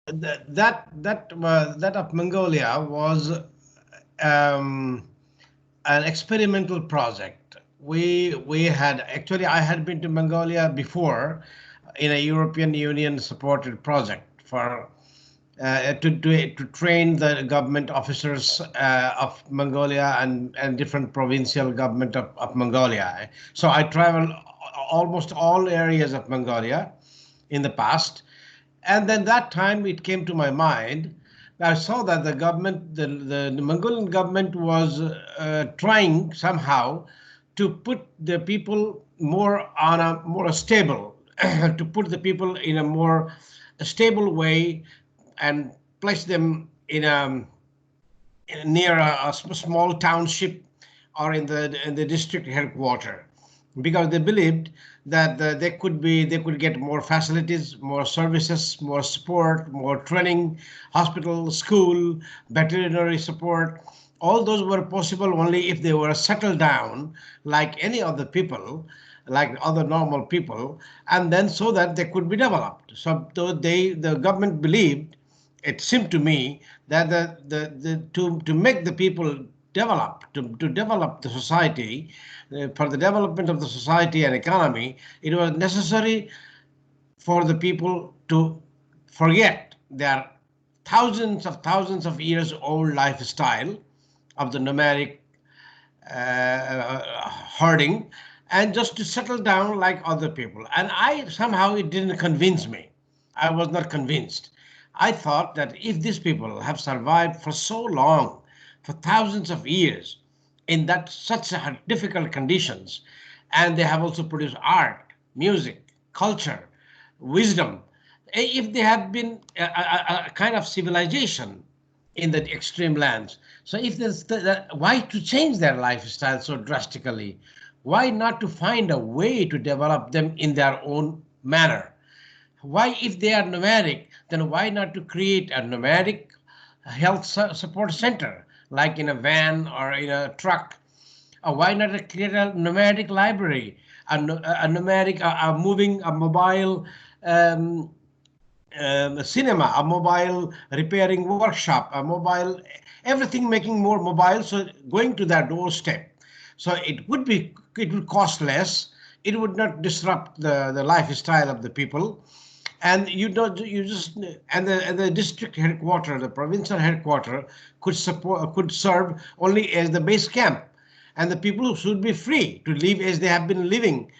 That of Mongolia was an experimental project. We had actually I had been to Mongolia before in a European Union supported project for to train the government officers of Mongolia and different provincial government of Mongolia. So I traveled almost all areas of Mongolia in the past. And then that time it came to my mind. I saw that the government, the Mongolian government was trying somehow to put the people more on a more stable, to put the people in a more stable way and place them near a small township or in the district headquarters because they believed that they could get more facilities, more services, more support, more training, hospital, school, veterinary support. All those were possible only if they were settled down like any other people, like other normal people, and then so that they could be developed. So the government believed, it seemed to me that to make the people develop, to develop the society, for the development of the society and economy, it was necessary for the people to forget their thousands of years old lifestyle of the nomadic herding and just to settle down like other people. And I somehow it didn't convince me. I was not convinced. I thought that if these people have survived for so long, for thousands of years, in that such difficult conditions, and they have also produced art, music, culture, wisdom, if they have been a kind of civilization in the extreme lands. So if there's why to change their lifestyle so drastically? Why not to find a way to develop them in their own manner? Why, if they are nomadic, then why not to create a nomadic health support center, like in a van or in a truck? Or why not create a nomadic library, a nomadic, a moving, a mobile um, a cinema, a mobile repairing workshop, a mobile, everything making more mobile. So going to their doorstep. So it would cost less. It would not disrupt the lifestyle of the people. And you don't, you just, and the district headquarters, the provincial headquarters could serve only as the base camp. And the people should be free to live as they have been living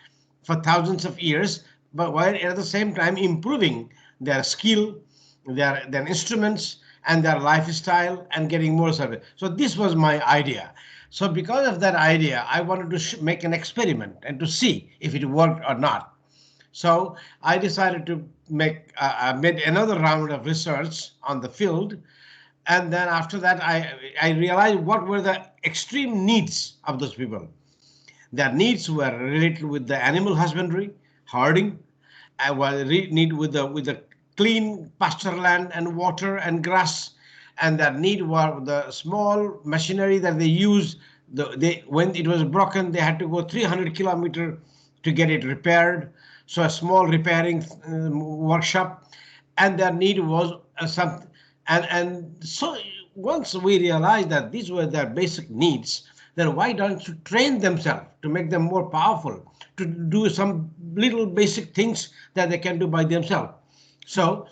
for thousands of years, but while at the same time improving their skill, their instruments, and their lifestyle, and getting more service. So this was my idea. So because of that idea, I wanted to make an experiment and to see if it worked or not. So I decided to made another round of research on the field, and then after that, I realized what were the extreme needs of those people. Their needs were related with the animal husbandry, herding, were need with the clean pasture land and water and grass, and their need were the small machinery that they use. When it was broken, they had to go 300 kilometers to get it repaired. So a small repairing workshop, and their need was some, and so once we realized that these were their basic needs, then why don't you train themselves to make them more powerful, to do some little basic things that they can do by themselves? So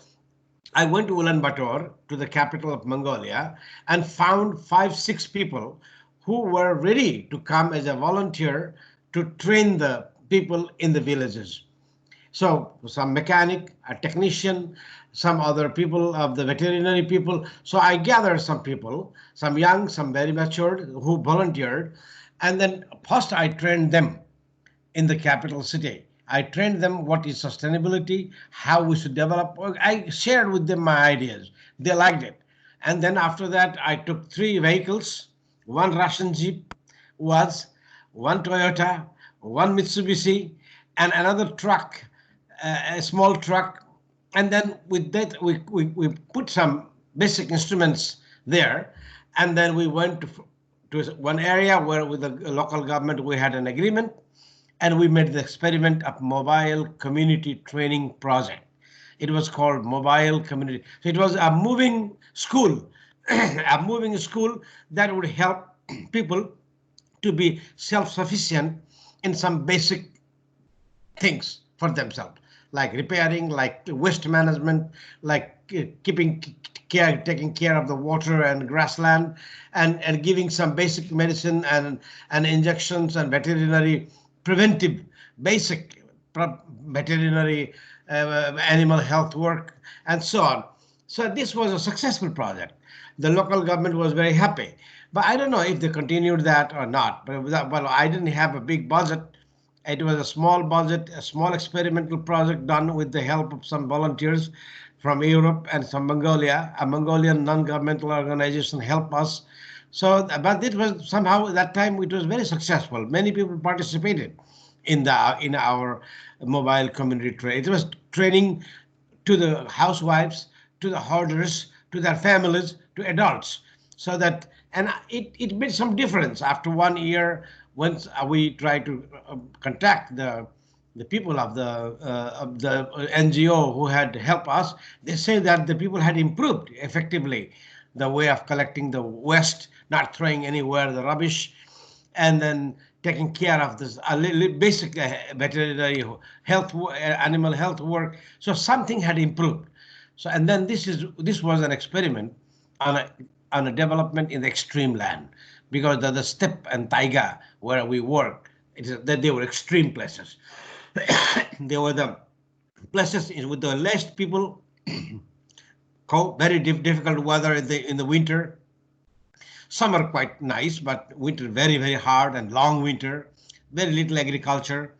I went to Ulaanbaatar, to the capital of Mongolia, and found 5, 6 people who were ready to come as a volunteer to train the people in the villages. So some mechanic, a technician, some other people of the veterinary people. So I gathered some people, some young, some very matured, who volunteered. And then first I trained them in the capital city. I trained them what is sustainability, how we should develop. I shared with them my ideas. They liked it. And then after that, I took 3 vehicles. One Russian Jeep was, one Toyota, one Mitsubishi, and another truck, a small truck. And then with that, we put some basic instruments there. And then we went to one area where with the local government we had an agreement, and we made the experiment of mobile community training project. It was called Mobile Community. So it was a moving school, a moving school that would help people to be self-sufficient in some basic things for themselves, like repairing, like waste management, like keeping care, taking care of the water and grassland, and giving some basic medicine and injections and veterinary preventive basic veterinary animal health work and so on. So this was a successful project. The local government was very happy, but I don't know if they continued that or not. But well, I didn't have a big budget. It was a small budget, a small experimental project done with the help of some volunteers from Europe and from Mongolia. A Mongolian non-governmental organization helped us. So, but it was somehow at that time it was very successful. Many people participated in our mobile community training. It was training to the housewives, to the hoarders, to their families, to adults, so that, and it made some difference after 1 year. Once we tried to contact the people of the NGO who had helped us, they say that the people had improved effectively the way of collecting the waste, not throwing anywhere the rubbish, and then taking care of this basic veterinary health, animal health work. So something had improved. So, and then this was an experiment on a development in the extreme land, because the steppe and taiga where we work, that they were extreme places. They were the places with the less people, cold, very difficult weather in the winter. Summer quite nice, but winter very hard and long winter. Very little agriculture.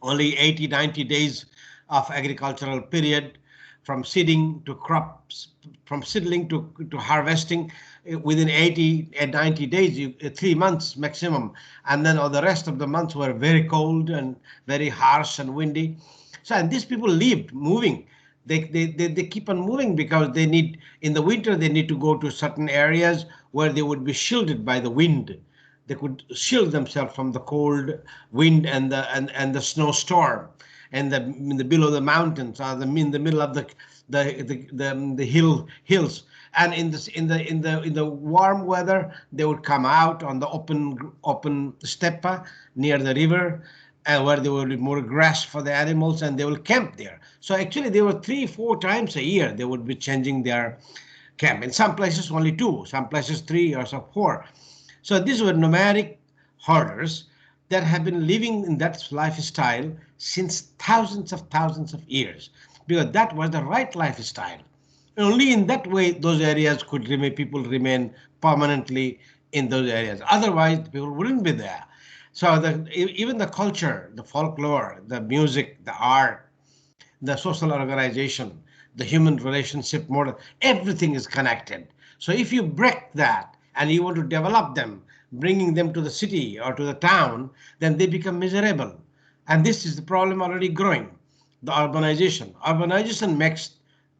Only 80, 90 days of agricultural period, from seeding to crops, from seedling to harvesting. Within 80 and 90 days, 3 months maximum, and then all the rest of the months were very cold and very harsh and windy. So, and these people lived moving. They keep on moving because they need, in the winter they need to go to certain areas where they would be shielded by the wind. They could shield themselves from the cold wind and the snowstorm, and in the below the mountains, or in the middle of the hills. And in the warm weather, they would come out on the open steppe near the river, and where there will be more grass for the animals, and they will camp there. So actually, they were 3-4 times a year they would be changing their camp. In some places only 2, some places 3 or so 4. So these were nomadic herders that have been living in that lifestyle since thousands of years, because that was the right lifestyle. Only in that way those areas could remain, people remain permanently in those areas. Otherwise, people wouldn't be there. So even the culture, the folklore, the music, the art, the social organization, the human relationship model, everything is connected. So if you break that and you want to develop them, bringing them to the city or to the town, then they become miserable. And this is the problem already growing, the urbanization. Urbanization makes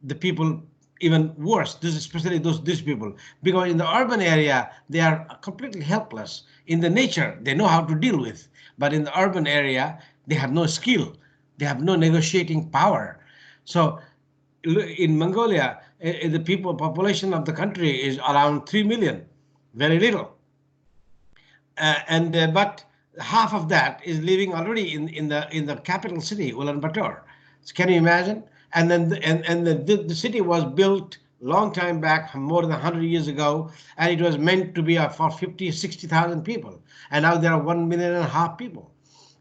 the people even worse, especially these people, because in the urban area, they are completely helpless. In the nature, they know how to deal with, but in the urban area, they have no skill. They have no negotiating power. So in Mongolia, the population of the country is around 3 million, very little. But half of that is living already in the capital city, Ulaanbaatar. So can you imagine? And then the city was built long time back, more than 100 years ago, and it was meant to be for 50, 60,000 people. And now there are 1.5 million people.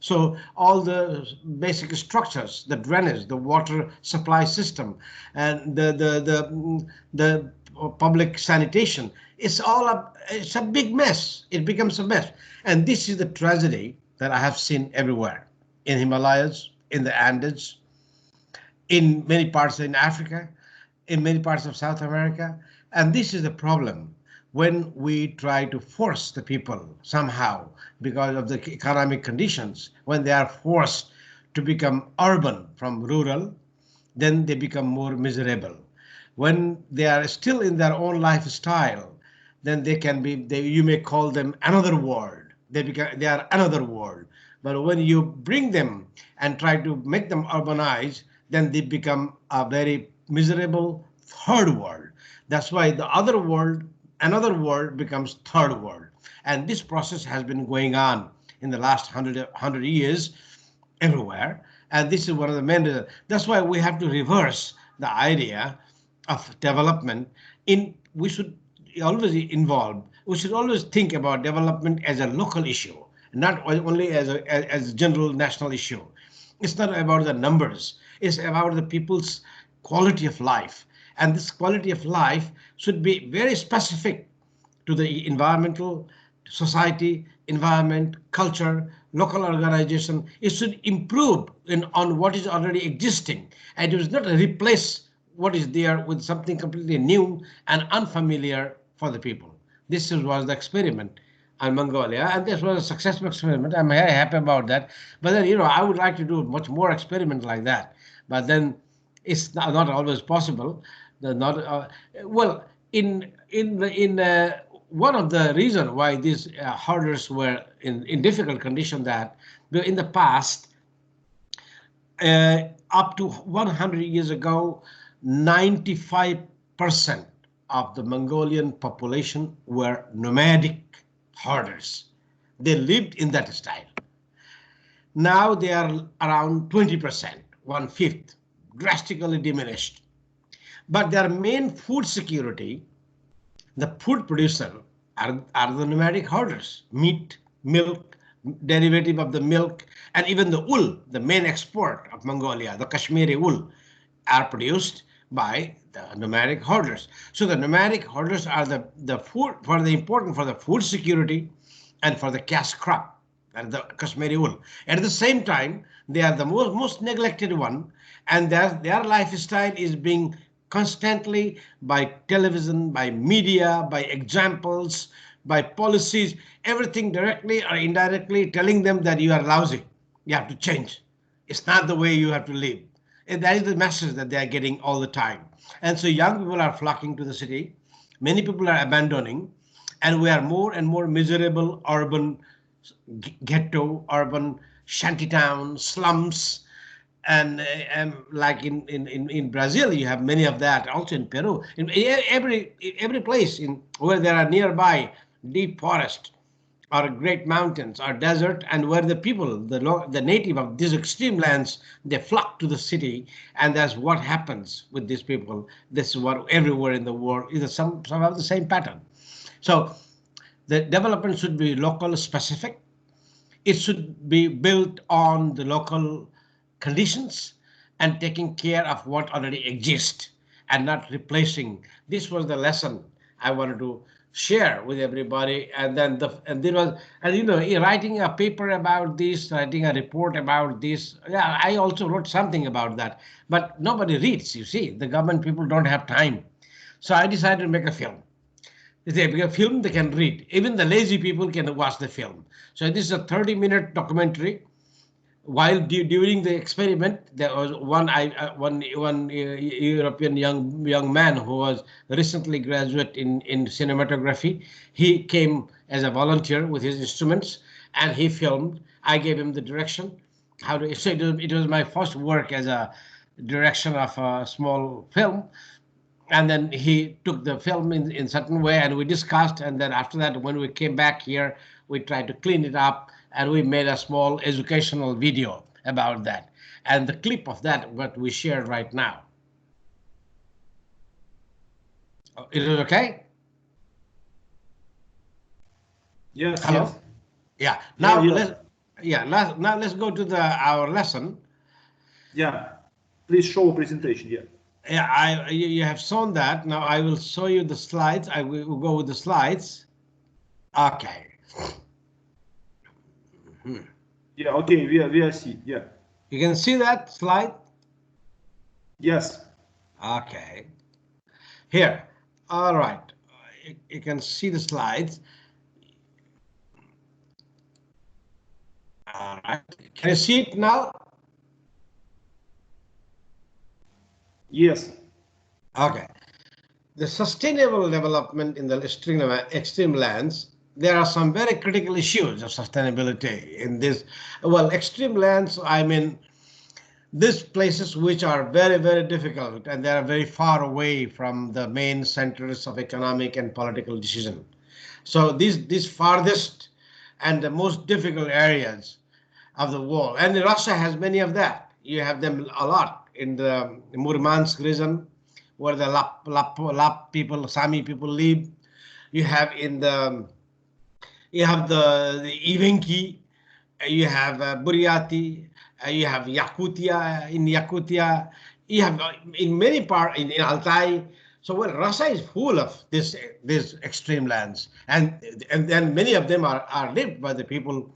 So all the basic structures, the drainage, the water supply system, and the public sanitation, it's a big mess. It becomes a mess. And this is the tragedy that I have seen everywhere, in Himalayas, in the Andes, in many parts in Africa, in many parts of South America. And this is the problem when we try to force the people somehow, because of the economic conditions, when they are forced to become urban from rural, then they become more miserable. When they are still in their own lifestyle, then you may call them another world. They are another world. But when you bring them and try to make them urbanize, then they become a very miserable third world. That's why the other world, another world becomes third world. And this process has been going on in the last 100 years everywhere. And this is one of the main reasons. That's why we have to reverse the idea of development. We should always we should always think about development as a local issue, not only as a general national issue. It's not about the numbers. It's about the people's quality of life. And this quality of life should be very specific to the environmental, society, environment, culture, local organization. It should improve on what is already existing, and it does not replace what is there with something completely new and unfamiliar for the people. This was the experiment in Mongolia, and this was a successful experiment. I'm very happy about that. But then, I would like to do much more experiments like that. But then it's not always possible. Well, one of the reasons why these herders were in difficult condition, that in the past, up to 100 years ago, 95% of the Mongolian population were nomadic herders. They lived in that style. Now they are around 20%, 1/5, drastically diminished. But their main food security, the food producer, are the nomadic herders. Meat, milk, derivative of the milk, and even the wool, the main export of Mongolia, the Kashmiri wool, are produced by the nomadic herders. So the nomadic herders are the food important for the food security and for the cash crop, and the Kashmiri wool. At the same time, they are the most neglected one, and their lifestyle is being constantly, by television, by media, by examples, by policies, everything directly or indirectly telling them that you are lousy. You have to change. It's not the way you have to live. And that is the message that they are getting all the time. And so young people are flocking to the city. Many people are abandoning, and we are more and more miserable urban ghetto, urban shantytown, slums. And like in Brazil, you have many of that. Also in Peru, in every place where there are nearby deep forest or great mountains or desert, and where the people, the native of these extreme lands, they flock to the city, and that's what happens with these people. This is what everywhere in the world is somehow the same pattern. So the development should be local specific. It should be built on the local conditions and taking care of what already exists and not replacing. This was the lesson I wanted to share with everybody. And then writing a paper about this, writing a report about this. Yeah, I also wrote something about that, but nobody reads. You see, the government people don't have time. So I decided to make a film. If they make a film, they can read. Even the lazy people can watch the film. So this is a 30-minute documentary. While during the experiment, there was one European young man who was recently graduate in cinematography. He came as a volunteer with his instruments, and he filmed. I gave him the direction. So it was my first work as a direction of a small film. And then he took the film in certain way, and we discussed. And then after that, when we came back here, we tried to clean it up, and we made a small educational video about that. And the clip of that, what we shared right now. Is it okay? Yes. Hello? Yes. Yeah. Now Yeah. now let's go to our lesson. Yeah. Please show presentation. Yeah. Yeah, you have shown that. Now I will show you the slides. I will go with the slides. Okay. Yeah. Okay. We are see. Yeah. You can see that slide? Yes. Okay. Here. All right. You can see the slides. All right. Can you see it now? Yes. Okay. The sustainable development in the extreme lands, there are some very critical issues of sustainability in this. Well, extreme lands, I mean, these places which are very, very difficult, and they are very far away from the main centers of economic and political decision. So these farthest and the most difficult areas of the world, and Russia has many of that. You have them a lot in the Murmansk region, where the Lap people, Sami people live. You have in the the Evenki, you have Buryati, you have Yakutia in Yakutia, you have in many parts in Altai. So well, Russia is full of these extreme lands, and then many of them are lived by the people.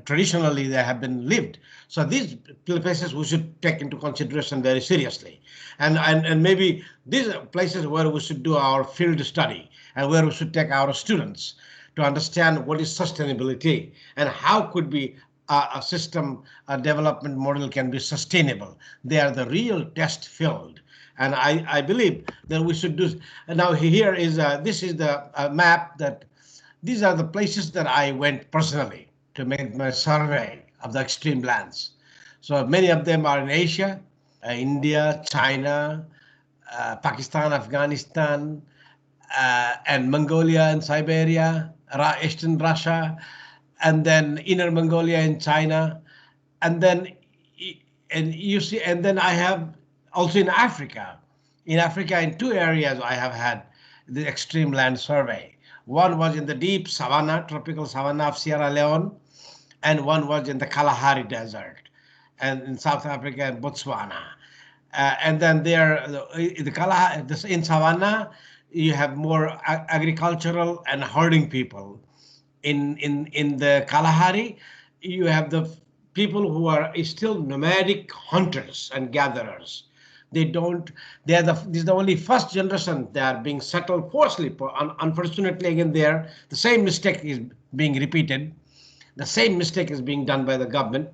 Traditionally, they have been lived. So these places we should take into consideration very seriously, and maybe these are places where we should do our field study and where we should take our students to understand what is sustainability and how could be a system, a development model can be sustainable. They are the real test field. And I believe that we should do. And now here is this is the map that these are the places that I went personally to make my survey of the extreme lands. So many of them are in Asia, India, China, Pakistan, Afghanistan, and Mongolia and Siberia, Eastern Russia, and then Inner Mongolia in China, and then and you see, and then I have also in Africa. In Africa, in two areas, I have had the extreme land survey. One was in the deep savanna, tropical savanna of Sierra Leone, and one was in the Kalahari Desert, and in South Africa and Botswana. And then there, the Kalahari, in savanna, you have more agricultural and herding people. In the Kalahari, you have the people who are still nomadic hunters and gatherers. They don't. They are this is the only first generation they are being settled forcibly. Unfortunately, again, there the same mistake is being repeated. The same mistake is being done by the government.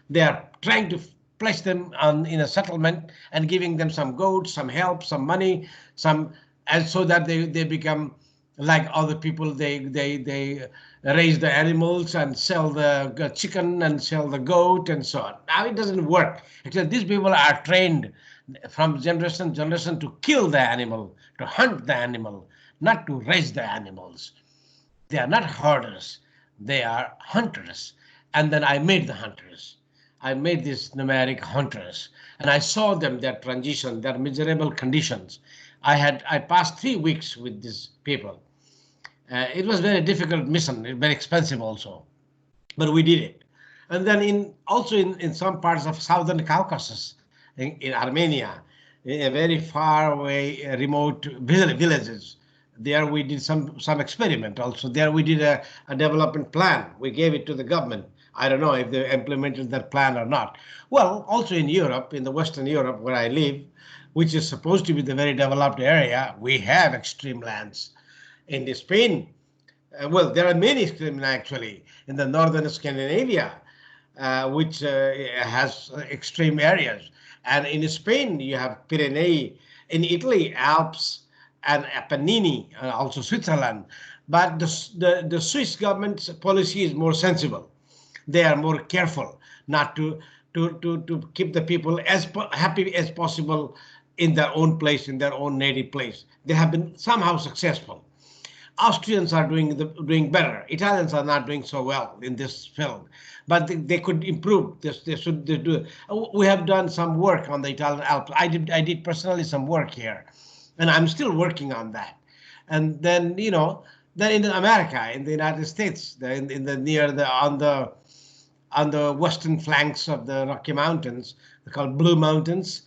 They are trying to place them in a settlement and giving them some goats, some help, some money, and so that they become like other people. They raise the animals and sell the chicken and sell the goat and so on. Now it doesn't work. Actually, these people are trained from generation to generation to kill the animal, to hunt the animal, not to raise the animals. They are not herders, they are hunters. And then I made the hunters. I made these nomadic hunters, and I saw them, their transition, their miserable conditions. I passed 3 weeks with these people. It was very difficult mission, very expensive also, but we did it. And then also in some parts of southern Caucasus, in Armenia, in a very far away, remote villages. There we did some experiment also. There we did a development plan. We gave it to the government. I don't know if they implemented that plan or not. Well, also in Europe, in the Western Europe where I live, which is supposed to be the very developed area, we have extreme lands. In Spain, well, there are many extreme actually in the northern Scandinavia, which has extreme areas. And in Spain, you have Pyrenees. In Italy, Alps and Apennine, also Switzerland. But the Swiss government's policy is more sensible. They are more careful not to keep the people as happy as possible in their own place, in their own native place. They have been somehow successful. Austrians are doing better. Italians are not doing so well in this field, but they could improve. They should do. We have done some work on the Italian Alps. I did personally some work here, and I'm still working on that. And then then in America, in the United States, in the near the on the western flanks of the Rocky Mountains, they're called Blue Mountains.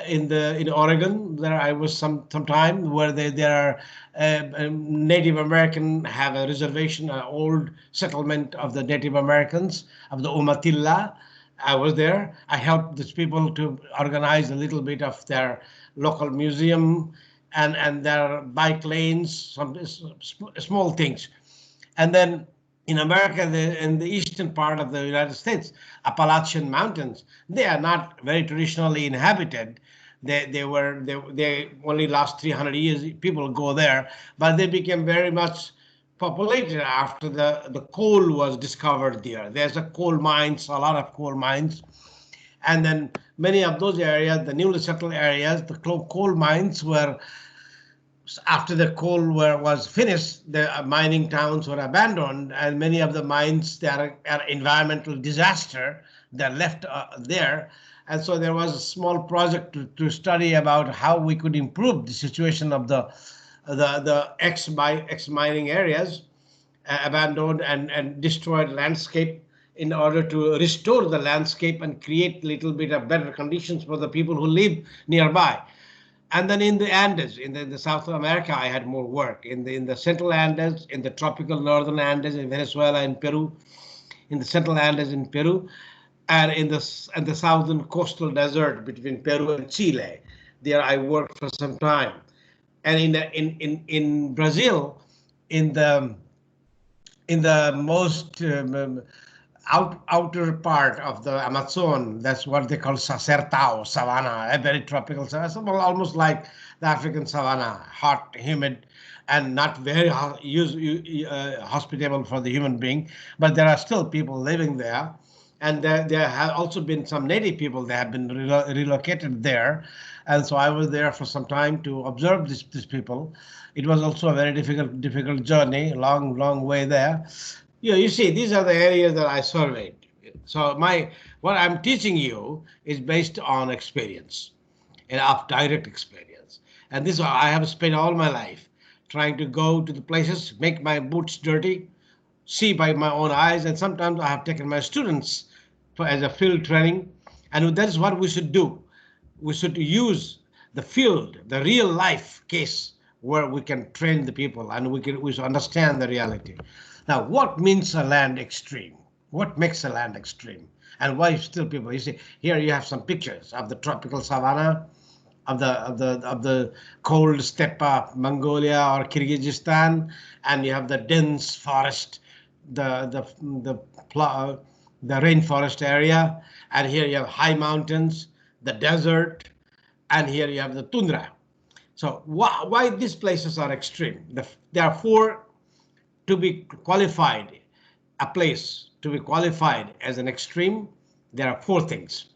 In Oregon, there I was some time where there are Native American have a reservation, an old settlement of the Native Americans of the Umatilla. I was there. I helped these people to organize a little bit of their local museum and their bike lanes, some small things. And then in America, in the eastern part of the United States, Appalachian Mountains, they are not very traditionally inhabited. They only last 300 years. People go there, but they became very much populated after the coal was discovered there. There's a lot of coal mines, And then many of those areas, the newly settled areas, the coal mines were, after the coal was finished, the mining towns were abandoned, and many of the mines, they are environmental disaster. They're left there. And so there was a small project to study about how we could improve the situation of the ex-mining areas, abandoned and destroyed landscape, in order to restore the landscape and create a little bit of better conditions for the people who live nearby. And then in the Andes, in the South America, I had more work in the Central Andes, in the tropical Northern Andes in Venezuela and Peru, in the Central Andes in Peru, and in the southern coastal desert between Peru and Chile. There I worked for some time. And in Brazil, in the most outer part of the Amazon, that's what they call Sertão, savanna, a very tropical savanna, almost like the African savanna, hot, humid, and not very hospitable for the human being. But there are still people living there. And there have also been some native people that have been relocated there. And so I was there for some time to observe these people. It was also a very difficult journey, long way there. You see, these are the areas that I surveyed. So what I'm teaching you is based on experience, and of direct experience. And this I have spent all my life trying to go to the places, make my boots dirty, see by my own eyes, and sometimes I have taken my students as a field training, and that is what we should do. We should use the field, the real life case, where we can train the people and we should understand the reality. Now, what means a land extreme? What makes a land extreme? And why still people? You see, here you have some pictures of the tropical savanna, of the cold steppe of Mongolia or Kyrgyzstan, and you have the dense forest, the rainforest area, and here you have high mountains, the desert, and here you have the tundra. So why these places are extreme? There are four. To be qualified, a place to be qualified as an extreme, there are four things.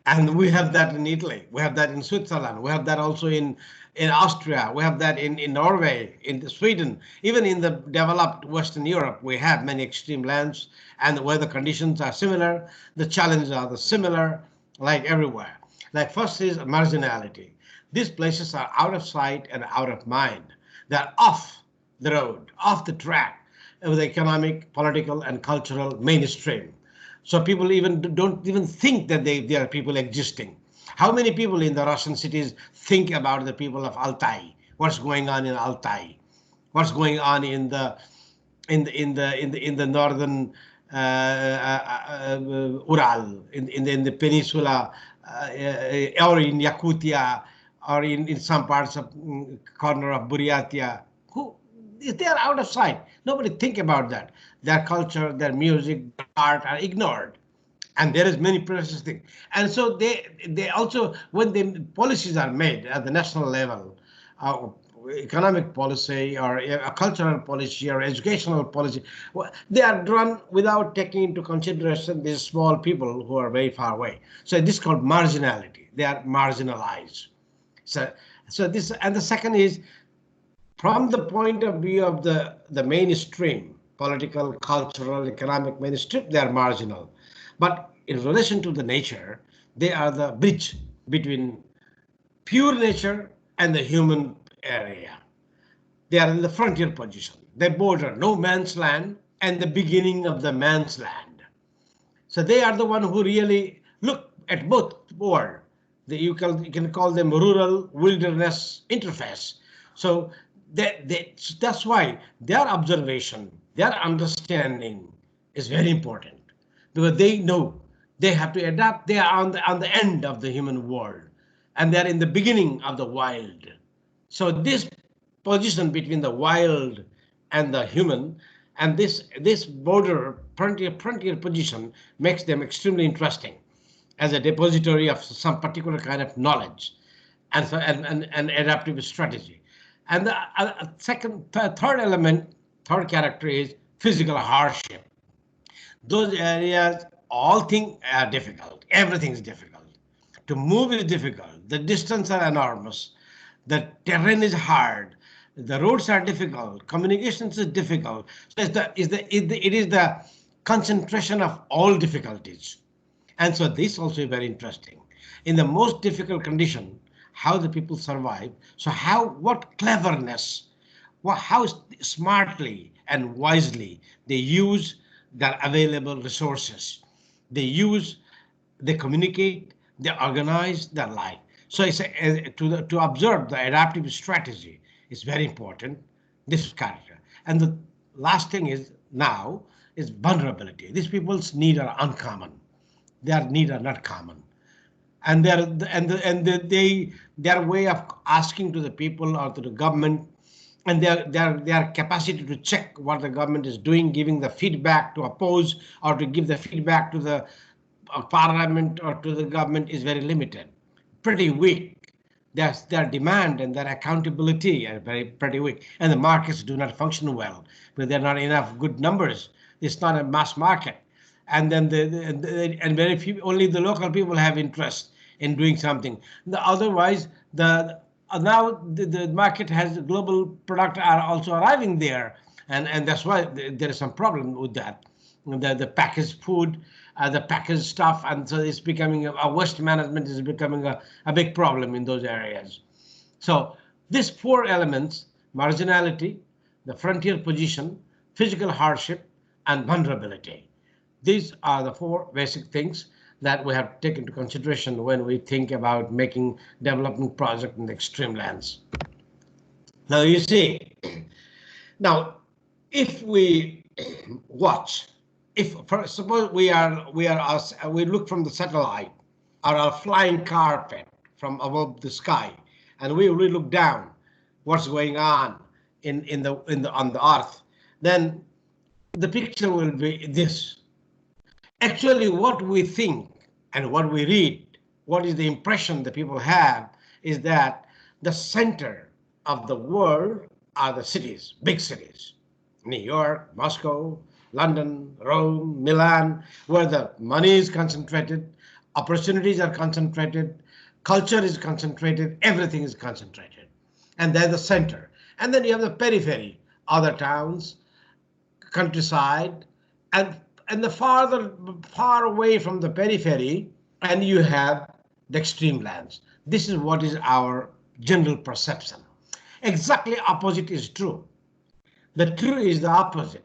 And we have that in Italy, we have that in Switzerland, we have that also in Austria, we have that in Norway, in Sweden, even in the developed Western Europe, we have many extreme lands, and the weather conditions are similar, the challenges are similar, like everywhere. Like first is marginality. These places are out of sight and out of mind. They're off the road, off the track of the economic, political, and cultural mainstream. So people don't even think that there are people existing. How many people in the Russian cities think about the people of Altai? What's going on in Altai? What's going on in the northern Ural, in the peninsula, or in Yakutia, or in some parts of corner of Buryatia? They are out of sight. Nobody think about that. Their culture, their music, their art are ignored. And there is many precious things. And so they also, when the policies are made at the national level, economic policy or a cultural policy or educational policy, they are done without taking into consideration these small people who are very far away. So this is called marginality. They are marginalized. So this, and the second is, from the point of view of the mainstream, political, cultural, economic mainstream, they are marginal. But in relation to the nature, they are the bridge between pure nature and the human area. They are in the frontier position. They border no man's land and the beginning of the man's land. So they are the one who really look at both worlds. You can call them rural wilderness interface. So that's why their observation, their understanding is very important, because they know they have to adapt. They are on the end of the human world, and they're in the beginning of the wild. So this position between the wild and the human, and this border frontier position makes them extremely interesting as a depository of some particular kind of knowledge and adaptive strategy. And the third character is physical hardship. Those areas all things are difficult. Everything is difficult. To move is difficult. The distances are enormous. The terrain is hard. The roads are difficult. Communications is difficult. So it is the concentration of all difficulties. And so this also is very interesting. In the most difficult condition, how the people survive. So what cleverness, how smartly and wisely they use their available resources. They communicate, they organize their life. So to observe the adaptive strategy is very important, this character. And the last thing is now is vulnerability. These people's needs are uncommon. Their needs are not common. And their way of asking to the people or to the government, and their capacity to check what the government is doing, giving the feedback to oppose or to give the feedback to the parliament or to the government is very limited, pretty weak. Their demand and their accountability are pretty weak, and the markets do not function well because there are not enough good numbers. It's not a mass market, and then and very few, only the local people have interest in doing something. Otherwise, now the market has global product are also arriving there, and that's why there is some problem with that. The packaged food, the packaged stuff, and so it's becoming waste management is becoming a big problem in those areas. So these four elements: marginality, the frontier position, physical hardship, and vulnerability. These are the four basic things that we have to take into consideration when we think about making development project in the extreme lands. Now you see, now if we watch, suppose we look from the satellite or a flying carpet from above the sky, and we look down what's going on on the earth, then the picture will be this. Actually, what we think and what we read, what is the impression that people have, is that the center of the world are the cities, big cities, New York, Moscow, London, Rome, Milan, where the money is concentrated, opportunities are concentrated, culture is concentrated, everything is concentrated. And they're the center. And then you have the periphery, other towns, countryside, and the far away from the periphery, and you have the extreme lands. This is what is our general perception. Exactly opposite is true. The true is the opposite.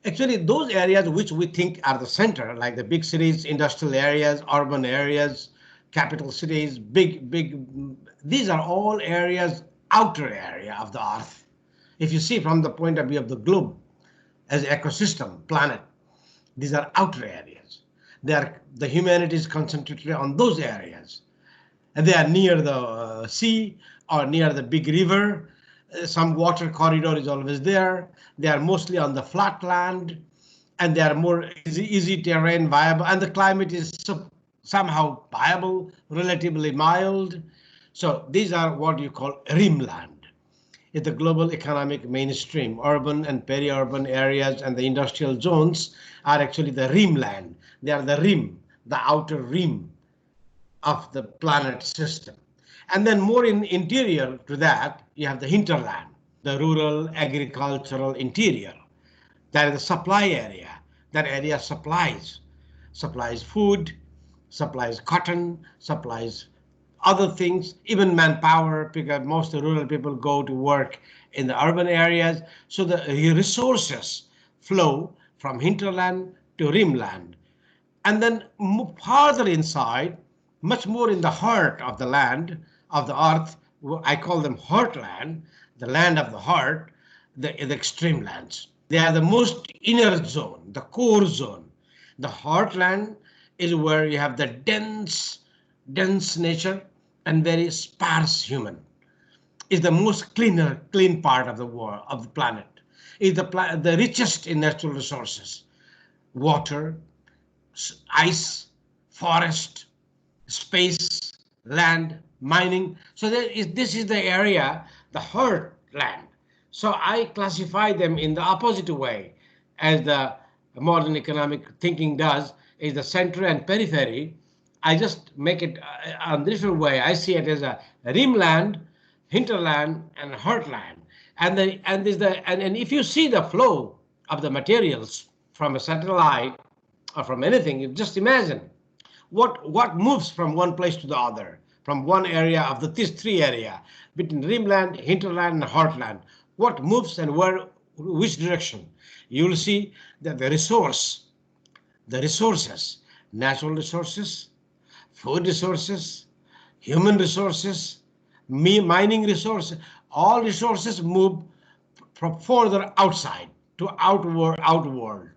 Actually, those areas which we think are the center, like the big cities, industrial areas, urban areas, capital cities, these are all areas, outer area of the earth. If you see from the point of view of the globe, as ecosystem, planet, these are outer areas. The humanity is concentrated on those areas, and they are near the sea or near the big river. Some water corridor is always there. They are mostly on the flat land, and they are more easy terrain, viable, and the climate is somehow viable, relatively mild. So these are what you call rimland. In the global economic mainstream, urban and peri-urban areas and the industrial zones are actually the rimland. They are the rim, the outer rim of the planet system. And then more in interior to that, you have the hinterland, the rural agricultural interior. That is the supply area. That area supplies food, supplies cotton, supplies other things, even manpower, because most of the rural people go to work in the urban areas. So the resources flow from hinterland to rimland. And then farther inside, much more in the heart of the land, of the earth, I call them heartland, the land of the heart, the extreme lands. They are the most inner zone, the core zone. The heartland is where you have the dense nature and very sparse human. Is the most clean part of the world, of the planet. Is the richest in natural resources, water, ice, forest, space, land, mining. So this is the area, the heartland. So I classify them in the opposite way as the modern economic thinking does is the center and periphery. I just make it a different way. I see it as a rimland, hinterland, and heartland. And if you see the flow of the materials from a satellite or from anything, you just imagine what moves from one place to the other, from one area of these three area between rimland, hinterland, and heartland. What moves and which direction? You will see that the resources, natural resources, food resources, human resources, mining resources, all resources move from further outside to outward,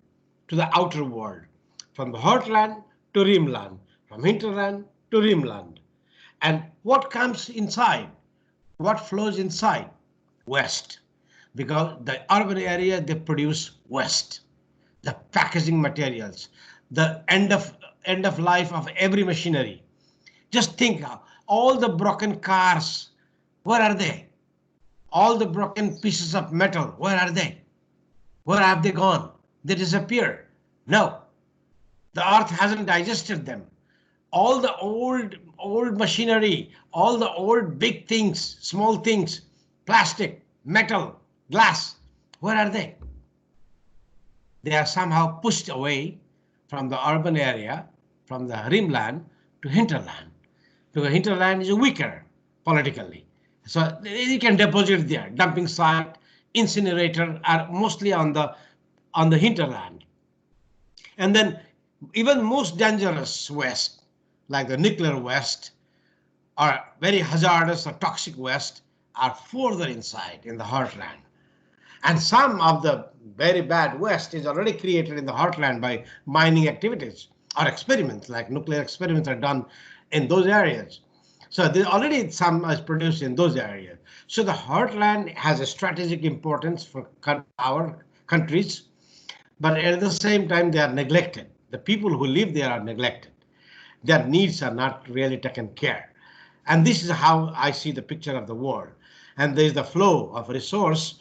to the outer world, from the heartland to rimland, from hinterland to rimland. And what comes inside? What flows inside? Waste. Because the urban area, they produce waste. The packaging materials, the end of life of every machinery. Just think, all the broken cars, where are they? All the broken pieces of metal, where are they? Where have they gone? They disappear. No, the earth hasn't digested them. All the old machinery, all the old big things, small things, plastic, metal, glass, where are they? They are somehow pushed away from the urban area, from the rimland to hinterland, because hinterland is weaker politically. So you can deposit there. Dumping site, incinerator are mostly on the hinterland. And then even most dangerous waste, like the nuclear waste, or very hazardous or toxic waste, are further inside in the heartland. And some of the very bad waste is already created in the heartland by mining activities or experiments, like nuclear experiments are done in those areas. So there already some is produced in those areas. So the heartland has a strategic importance for our countries, but at the same time they are neglected. The people who live there are neglected. Their needs are not really taken care. And this is how I see the picture of the world. And there is the flow of resource,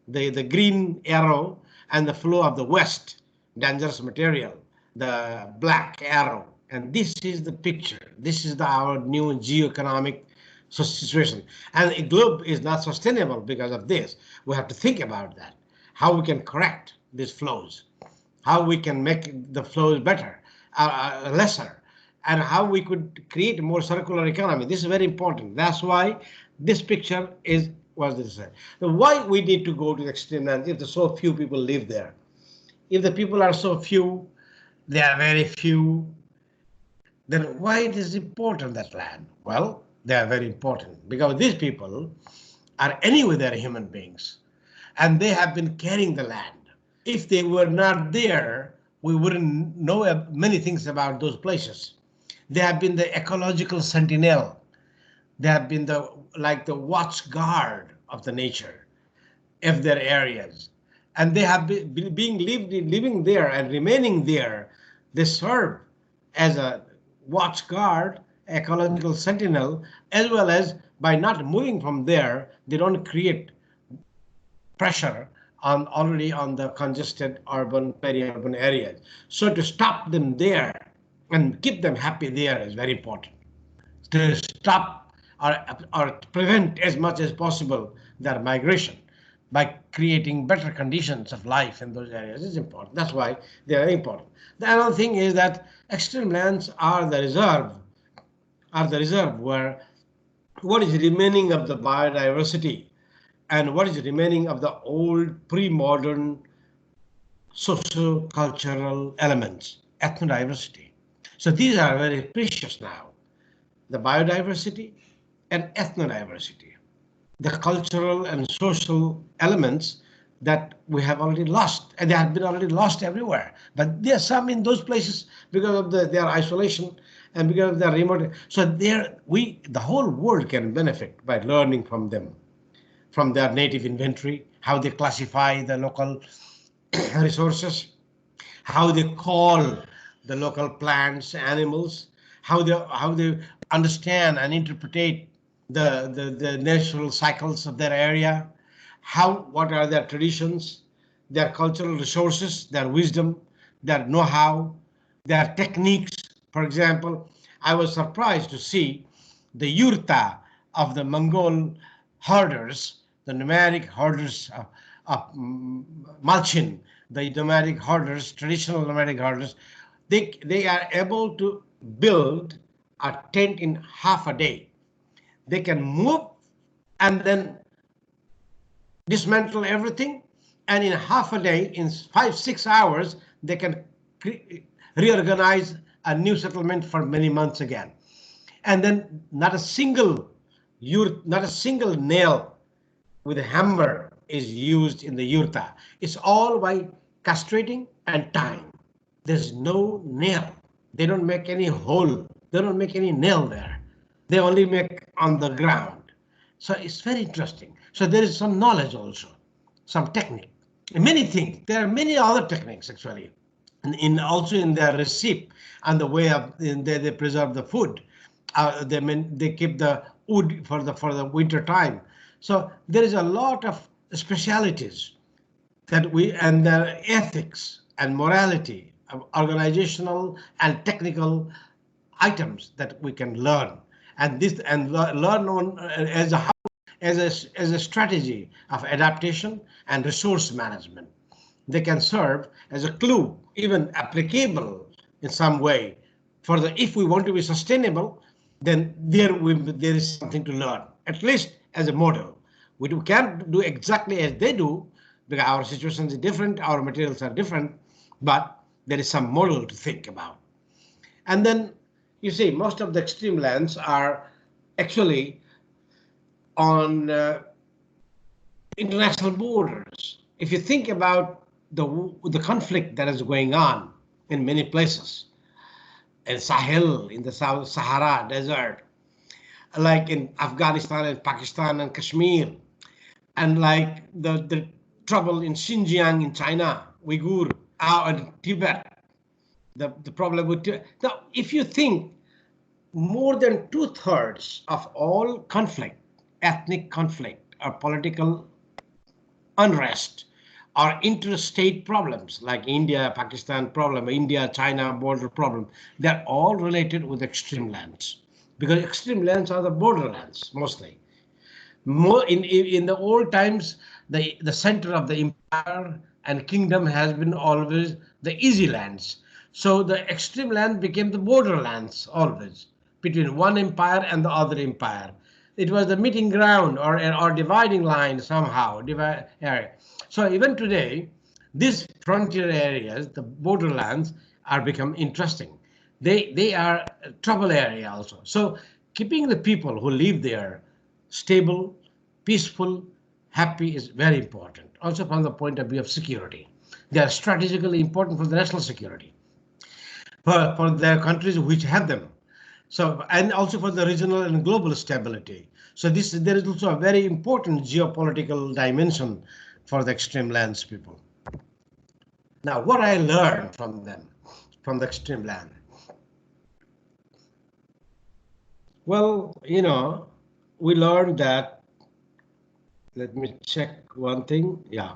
the green arrow, and the flow of the west, dangerous material, the black arrow. And this is the picture. This is our new geoeconomic situation. And the globe is not sustainable because of this. We have to think about that, how we can correct these flows, how we can make the flows better, lesser, and how we could create a more circular economy. This is very important. That's why this picture was this. Why we need to go to the extreme land if so few people live there? If the people are so few, they are very few, then why it is important, that land? Well, they are very important because these people are anyway, they're human beings and they have been carrying the land. If they were not there, we wouldn't know many things about those places. They have been the ecological sentinel. They have been like the watch guard of the nature of their areas. And they have been living there and remaining there. They serve as a watch guard, ecological sentinel, as well as by not moving from there, they don't create pressure already on the congested urban, peri-urban areas. So to stop them there and keep them happy there is very important. To stop or prevent as much as possible their migration by creating better conditions of life in those areas is important. That's why they are important. The other thing is that extreme lands are the reserve where what is remaining of the biodiversity and what is remaining of the old pre-modern socio-cultural elements, ethnodiversity. So these are very precious now, the biodiversity and ethnodiversity, the cultural and social elements that we have already lost, and they have been already lost everywhere. But there are some in those places because of their isolation and because of their remote. So the whole world can benefit by learning from them, from their native inventory, how they classify the local resources, how they call the local plants, animals, how they understand and interpret the natural cycles of their area, what are their traditions, their cultural resources, their wisdom, their know-how, their techniques. For example, I was surprised to see the yurta of the Mongol herders, the nomadic herders of Malchin, the nomadic herders, traditional nomadic herders. They are able to build a tent in half a day. They can move and then dismantle everything, and in half a day, in 5-6 hours, they can reorganize a new settlement for many months again. And then not a single nail with a hammer is used in the yurta. It's all by castrating and tying. There's no nail. They don't make any hole. They don't make any nail there. They only make on the ground. So it's very interesting. So there is some knowledge also, some technique, many things. There are many other techniques actually, also in their recipe and the way of they preserve the food. They keep the wood for the winter time. So there is a lot of specialities that and their ethics and morality, organizational and technical items that we can learn, and learn on as a strategy of adaptation and resource management. They can serve as a clue, even applicable in some way for if we want to be sustainable, then there is something to learn, at least as a model. We can't do exactly as they do because our situations are different, our materials are different, but there is some model to think about. And then you see, most of the extreme lands are actually on international borders. If you think about the conflict that is going on in many places, in Sahel, in the South Sahara Desert, like in Afghanistan and Pakistan and Kashmir, and like the trouble in Xinjiang in China, Uyghur, and Tibet, the problem with Tibet. Now, if you think more than 2/3 of all conflict, ethnic conflict or political unrest or interstate problems like India, Pakistan problem, India, China border problem, they're all related with extreme lands because extreme lands are the borderlands mostly. More in the old times, the center of the empire and kingdom has been always the easy lands. So the extreme land became the borderlands always between one empire and the other empire. It was the meeting ground or dividing line somehow. Area. So even today, these frontier areas, the borderlands, are become interesting. They are a trouble area also. So keeping the people who live there stable, peaceful, happy is very important. Also from the point of view of security. They are strategically important for the national security, for their countries which have them. So, and also for the regional and global stability. So there is also a very important geopolitical dimension for the extreme lands people. Now, what I learned from them, from the extreme land. Well, we learned that, let me check one thing. Yeah,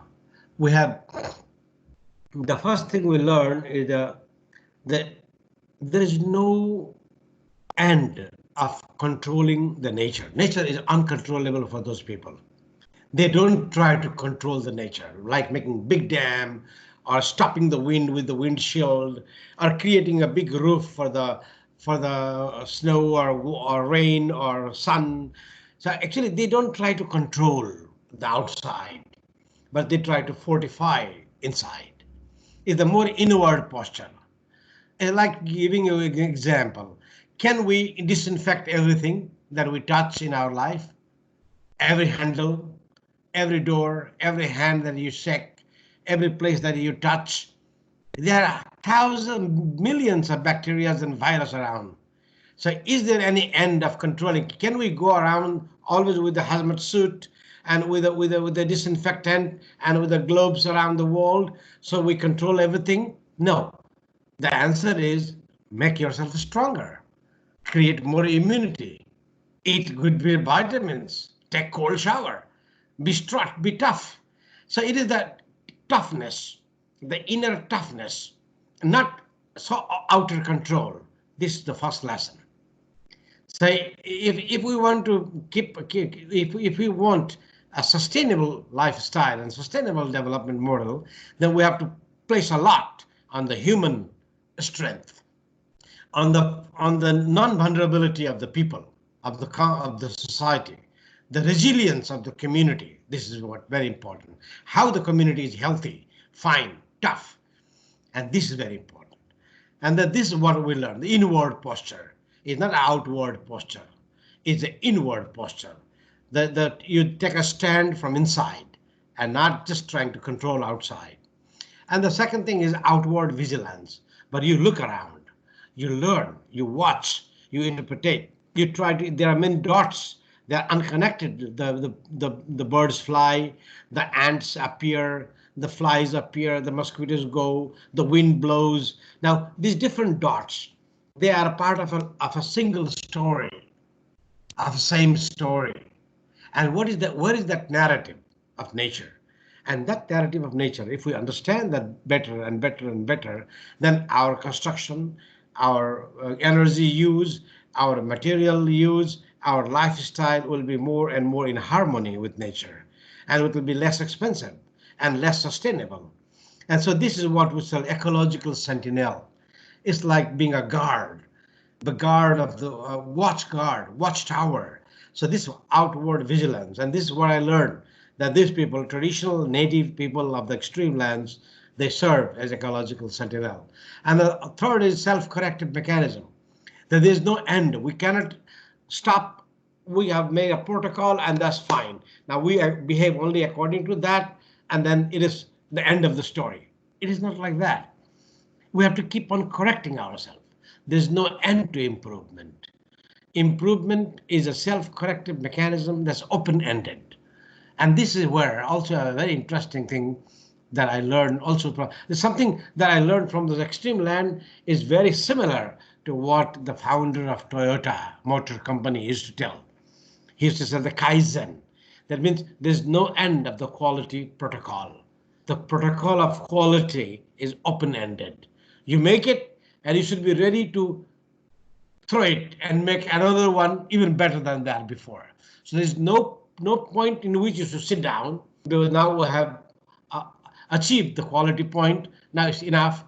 we have, the first thing we learned is that there is no end of controlling the nature. Nature is uncontrollable for those people. They don't try to control the nature, like making big dam or stopping the wind with the windshield or creating a big roof for the snow or rain or sun. So actually they don't try to control the outside, but they try to fortify inside. It's a more inward posture. Like giving you an example, can we disinfect everything that we touch in our life? Every handle, every door, every hand that you shake, every place that you touch. There are thousands, millions of bacteria and virus around. So is there any end of controlling? Can we go around always with the hazmat suit and with the disinfectant and with the globes around the world so we control everything? No. The answer is make yourself stronger, create more immunity, eat good vitamins, take cold shower, be strong, be tough. So it is that toughness, the inner toughness not so outer control. This is the first lesson. So if we want to if we want a sustainable lifestyle and sustainable development model, then we have to place a lot on the human strength, on the non-vulnerability of the people, of the society, the resilience of the community. This is what very important. How the community is healthy, fine, tough, and this is very important. And that this is what we learn. The inward posture is not outward posture. It's the inward posture. That you take a stand from inside and not just trying to control outside. And the second thing is outward vigilance. But you look around, you learn, you watch, you interpret. You try to. There are many dots. They are unconnected. The birds fly, the ants appear, the flies appear, the mosquitoes go, the wind blows. Now these different dots, they are a part of a single story, of the same story. And what is that? Where is that narrative of nature? And that narrative of nature, if we understand that better and better and better, then our construction, our energy use, our material use, our lifestyle will be more and more in harmony with nature, and it will be less expensive and less sustainable. And so this is what we call ecological sentinel. It's like being a guard, the guard of the watchtower. So this outward vigilance, and this is what I learned, that these people, traditional native people of the extreme lands, they serve as ecological sentinel. And the third is self-corrective mechanism, that there is no end. We cannot stop. We have made a protocol and that's fine. Now we behave only according to that, and then it is the end of the story. It is not like that. We have to keep on correcting ourselves. There's no end to improvement. Improvement is a self-corrective mechanism that's open-ended. And this is where also a very interesting thing that I learned also from, something that I learned from the extreme land is very similar to what the founder of Toyota Motor Company used to tell. He used to say the Kaizen. That means there's no end of the quality protocol. The protocol of quality is open-ended. You make it and you should be ready to throw it and make another one even better than that before. So there's no point in which you should sit down, because now we have achieved the quality point. Now it's enough.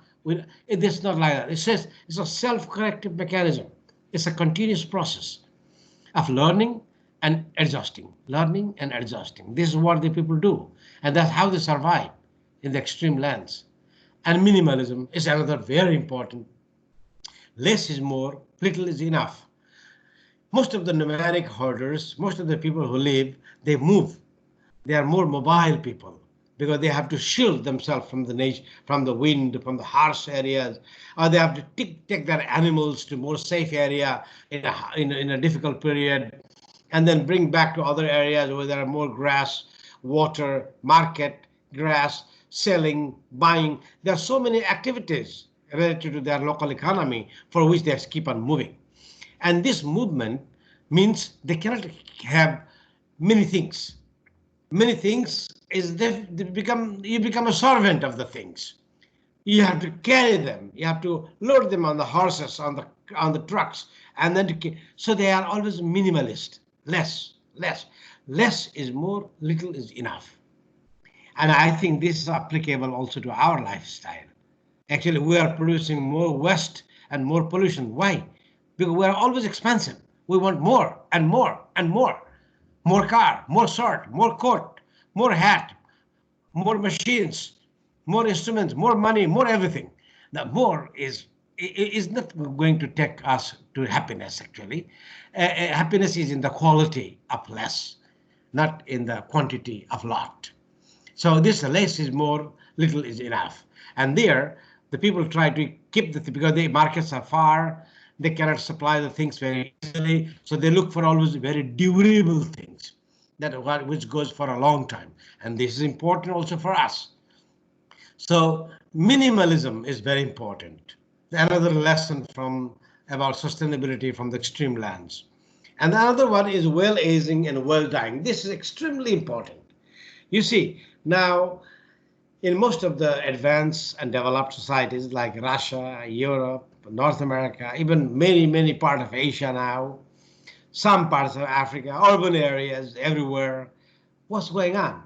It's not like that. It says it's a self-corrective mechanism. It's a continuous process of learning and adjusting, learning and adjusting. This is what the people do, and that's how they survive in the extreme lands. And minimalism is another very important. Less is more, little is enough. Most of the nomadic herders, most of the people who live, they move. They are more mobile people because they have to shield themselves from the nature, from the wind, from the harsh areas, or they have to take their animals to more safe area in a difficult period, and then bring back to other areas where there are more grass, water, market, grass, selling, buying. There are so many activities related to their local economy for which they have to keep on moving. And this movement means they cannot have many things. Many things is you become a servant of the things. You have to carry them. You have to load them on the horses, on the trucks, and then so they are always minimalist. Less is more, little is enough. And I think this is applicable also to our lifestyle. Actually, we are producing more waste and more pollution. Why? Because we are always expensive. We want more and more and more. More car, more shirt, more coat, more hat, more machines, more instruments, more money, more everything. Now, more is not going to take us to happiness, actually. Happiness is in the quality of less, not in the quantity of lot. So this less is more, little is enough. And there, the people try to keep because the markets are far, they cannot supply the things very easily. So they look for always very durable things, which goes for a long time. And this is important also for us. So minimalism is very important. Another lesson about sustainability from the extreme lands. And the other one is well aging and well dying. This is extremely important. You see, now In most of the advanced and developed societies like Russia, Europe, North America, even many parts of Asia now, some parts of Africa, urban areas, everywhere, what's going on?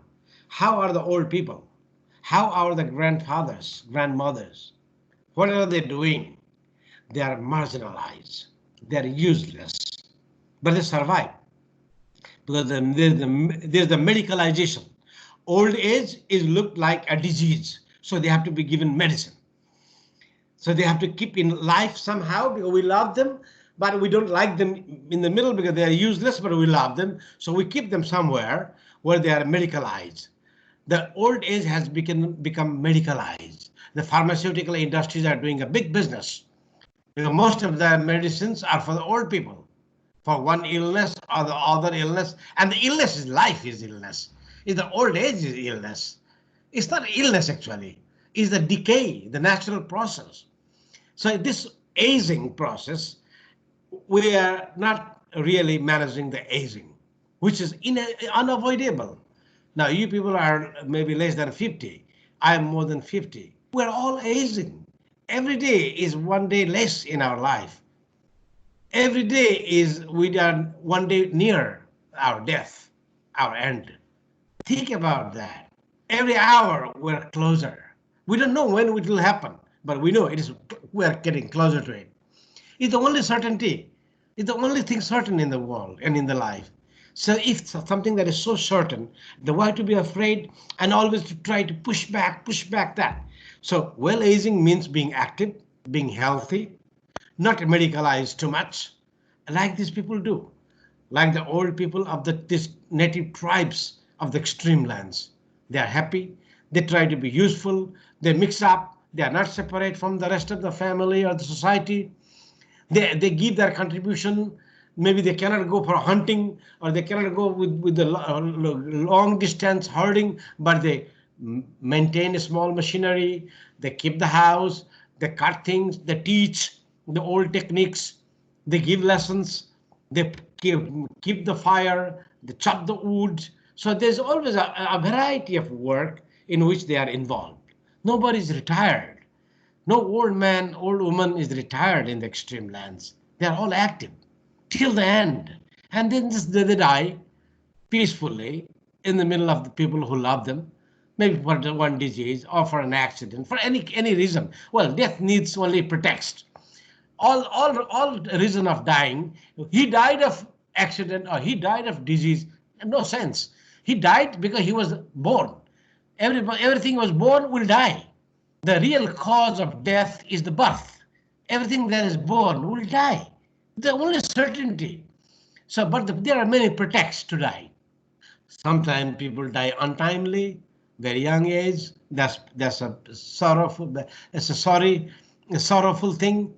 How are the old people? How are the grandfathers, grandmothers? What are they doing? They are marginalized. They are useless, but they survive because there's the medicalization. Old age is looked like a disease, so they have to be given medicine. So they have to keep in life somehow because we love them, but we don't like them in the middle because they are useless, but we love them. So we keep them somewhere where they are medicalized. The old age has become medicalized. The pharmaceutical industries are doing a big business because most of the medicines are for the old people, for one illness or the other illness. And the illness is life is illness. Is the old age is illness. It's not illness actually. It's the decay, the natural process. So this aging process, we are not really managing the aging, which is unavoidable. Now you people are maybe less than 50. I am more than 50. We're all aging. Every day is one day less in our life. Every day is we are one day near our death, our end. Think about that. Every hour we're closer. We don't know when it will happen, but we know it is. We're getting closer to it. It's the only certainty. It's the only thing certain in the world and in the life. So if something that is so certain, then why to be afraid and always to try to push back that? So well aging means being active, being healthy, not medicalized too much, like these people do, like the old people of these native tribes of the extreme lands. They are happy. They try to be useful. They mix up. They are not separate from the rest of the family or the society. They give their contribution. Maybe they cannot go for hunting or they cannot go with the long distance herding, but they maintain a small machinery. They keep the house. They cut things. They teach the old techniques. They give lessons. They keep the fire. They chop the wood. So there's always a variety of work in which they are involved. Nobody is retired. No old man, old woman is retired in the extreme lands. They are all active till the end. And then they die peacefully in the middle of the people who love them, maybe for one disease or for an accident, for any reason. Well, death needs only pretext. All reason of dying, he died of accident or he died of disease, no sense. He died because he was born. Everything was born will die. The real cause of death is the birth. Everything that is born will die. The only certainty. So, but there are many pretexts to die. Sometimes people die untimely, very young age. That's a sorrowful. It's a sorrowful thing.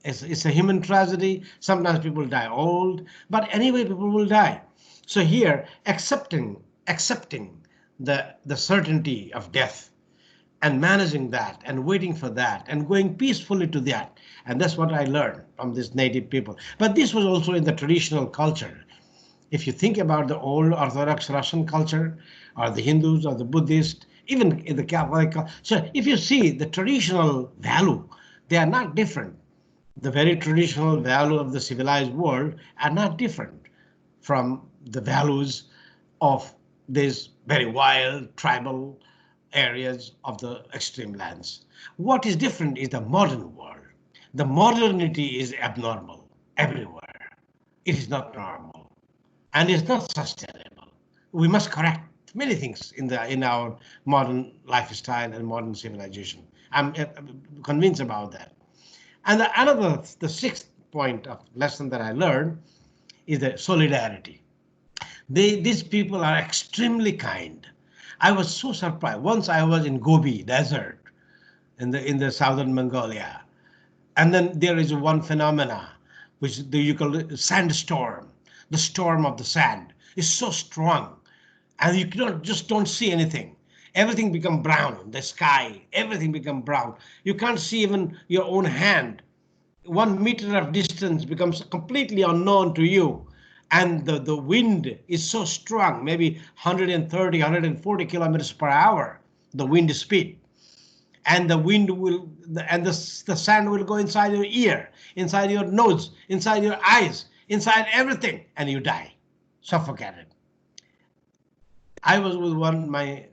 It's a human tragedy. Sometimes people die old, but anyway, people will die. So here, accepting the certainty of death and managing that and waiting for that and going peacefully to that. And that's what I learned from these native people. But this was also in the traditional culture. If you think about the old Orthodox Russian culture or the Hindus or the Buddhists, even in the Catholic culture, so if you see the traditional value, they are not different. The very traditional value of the civilized world are not different from the values of these very wild tribal areas of the extreme lands. What is different is the modern world. The modernity is abnormal everywhere. It is not normal and it's not sustainable. We must correct many things in our modern lifestyle and modern civilization. I'm convinced about that. And the sixth point of lesson that I learned is the solidarity. These people are extremely kind. I was so surprised. Once I was in Gobi Desert in the southern Mongolia. And then there is one phenomena, which you call it sandstorm. The storm of the sand is so strong. And you just don't see anything. Everything become brown, the sky, everything become brown. You can't see even your own hand. 1 meter of distance becomes completely unknown to you. And the wind is so strong, maybe 130, 140 kilometers per hour. the wind speed. And the wind will, the sand will go inside your ear, inside your nose, inside your eyes, inside everything, and you die, suffocated. I was with my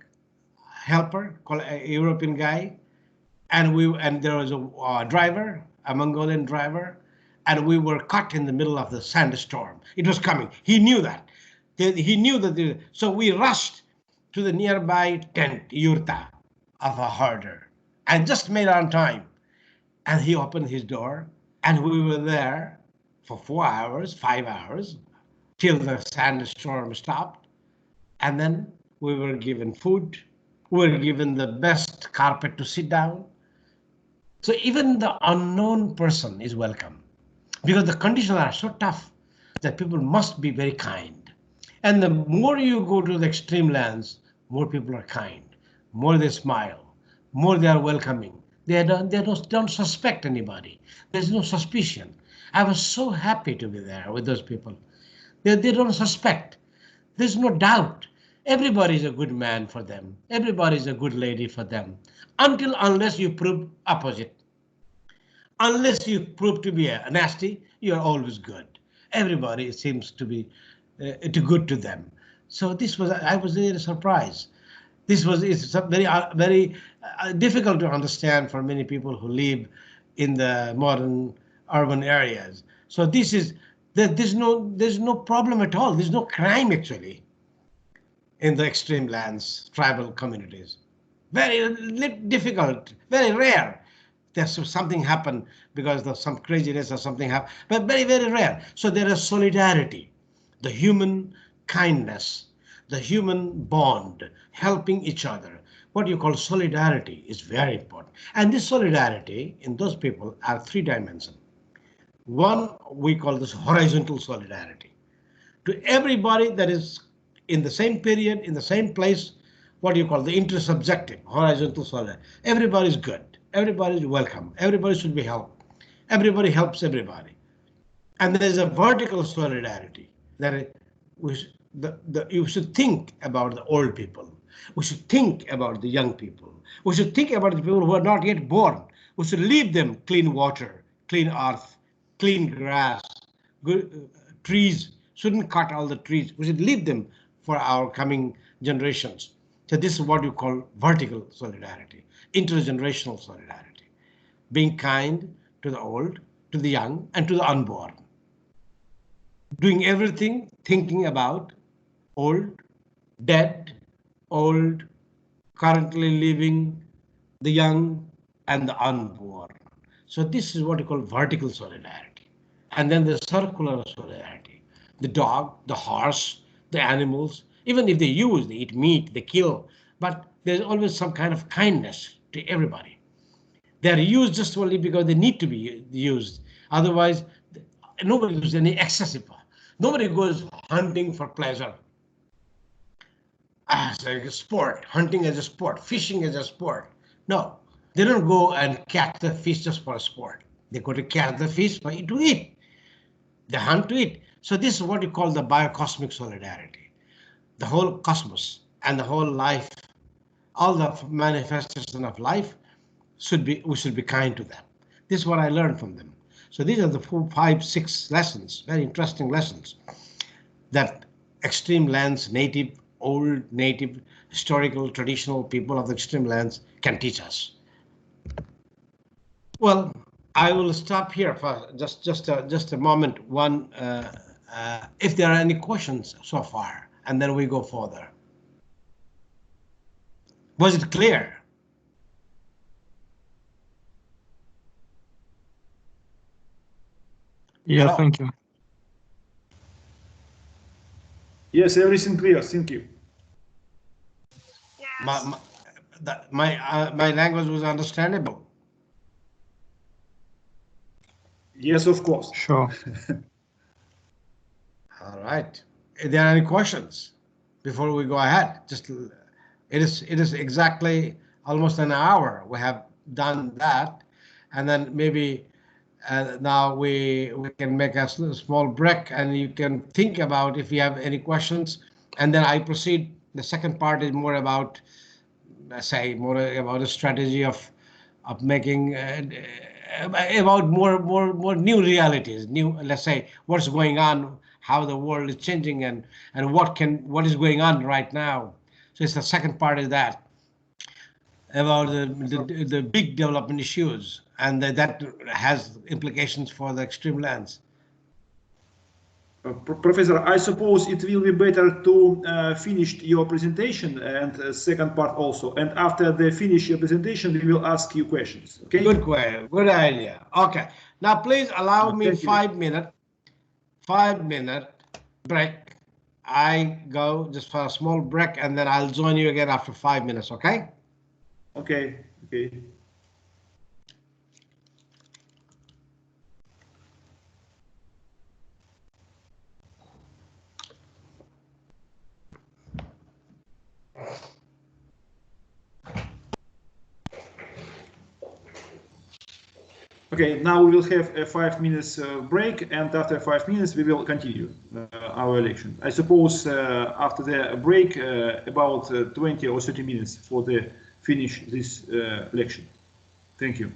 helper, called a European guy, and there was a driver, a Mongolian driver, and we were caught in the middle of the sandstorm. It was coming. He knew that. He knew that. So we rushed to the nearby tent, yurta, of a herder, and just made on time. And he opened his door, and we were there for 4 hours, 5 hours, till the sandstorm stopped. And then we were given food. We were given the best carpet to sit down. So even the unknown person is welcome, because the conditions are so tough that people must be very kind. And the more you go to the extreme lands, more people are kind, more they smile, more they are welcoming. They don't suspect anybody. There's no suspicion. I was so happy to be there with those people. They don't suspect. There's no doubt. Everybody's a good man for them. Everybody's a good lady for them. Unless you prove opposite. Unless you prove to be a nasty, you're always good. Everybody seems to be good to them. So I was really surprised. It's very difficult to understand for many people who live in the modern urban areas. So there's no problem at all. There's no crime actually in the extreme lands, tribal communities. Very difficult, very rare. There's something happened because of some craziness or something happened, but very, very rare. So there is solidarity, the human kindness, the human bond, helping each other. What you call solidarity is very important. And this solidarity in those people are 3 dimensions. One, we call this horizontal solidarity. To everybody that is in the same period, in the same place, what you call the intersubjective, horizontal solidarity. Everybody's good. Everybody's welcome. Everybody should be helped. Everybody helps everybody. And there's a vertical solidarity that you should think about the old people. We should think about the young people. We should think about the people who are not yet born. We should leave them clean water, clean earth, clean grass, good trees. Shouldn't cut all the trees. We should leave them for our coming generations. So this is what you call vertical solidarity, intergenerational solidarity, being kind to the old, to the young, and to the unborn. Doing everything, thinking about old, dead, old, currently living, the young, and the unborn. So this is what you call vertical solidarity. And then the circular solidarity, the dog, the horse, the animals, even if they eat meat, they kill, but there's always some kind of kindness to everybody. They're used just only because they need to be used. Otherwise, nobody does any excessive. Nobody goes hunting for pleasure. As a sport, hunting as a sport, fishing as a sport. No, they don't go and catch the fish just for a sport. They go to catch the fish to eat. They hunt to eat. So this is what you call the biocosmic solidarity. The whole cosmos and the whole life, all the manifestation of life, we should be kind to them. This is what I learned from them. So these are the 4, 5, 6 lessons, very interesting lessons that extreme lands, old native, historical, traditional people of the extreme lands can teach us. Well, I will stop here for just a moment. If there are any questions so far, and then we go further. Was it clear? Yeah, Hello? thank you. Yes, everything clear. Thank you. Yes. My language was understandable. Yes, of course. Sure. All right. Are there any questions before we go ahead? It is exactly almost an hour. We have done that, and then maybe now we can make a small break, and you can think about if you have any questions, and then I proceed. The second part is more about let's say, more about a strategy of making about more new realities, new, let's say, what's going on, how the world is changing, and what is going on right now. So it's the second part is that about the big development issues, and that has implications for the extreme lands. Professor, I suppose it will be better to finish your presentation and second part also. And after they finish your presentation, we will ask you questions. Okay. Good idea. Okay. Now please allow me 5 minute break. I go just for a small break, and then I'll join you again after 5 minutes. Okay. Okay. Okay, now we will have a 5 minutes break, and after 5 minutes we will continue our election. I suppose after the break about 20 or 30 minutes for the finish this election. Thank you.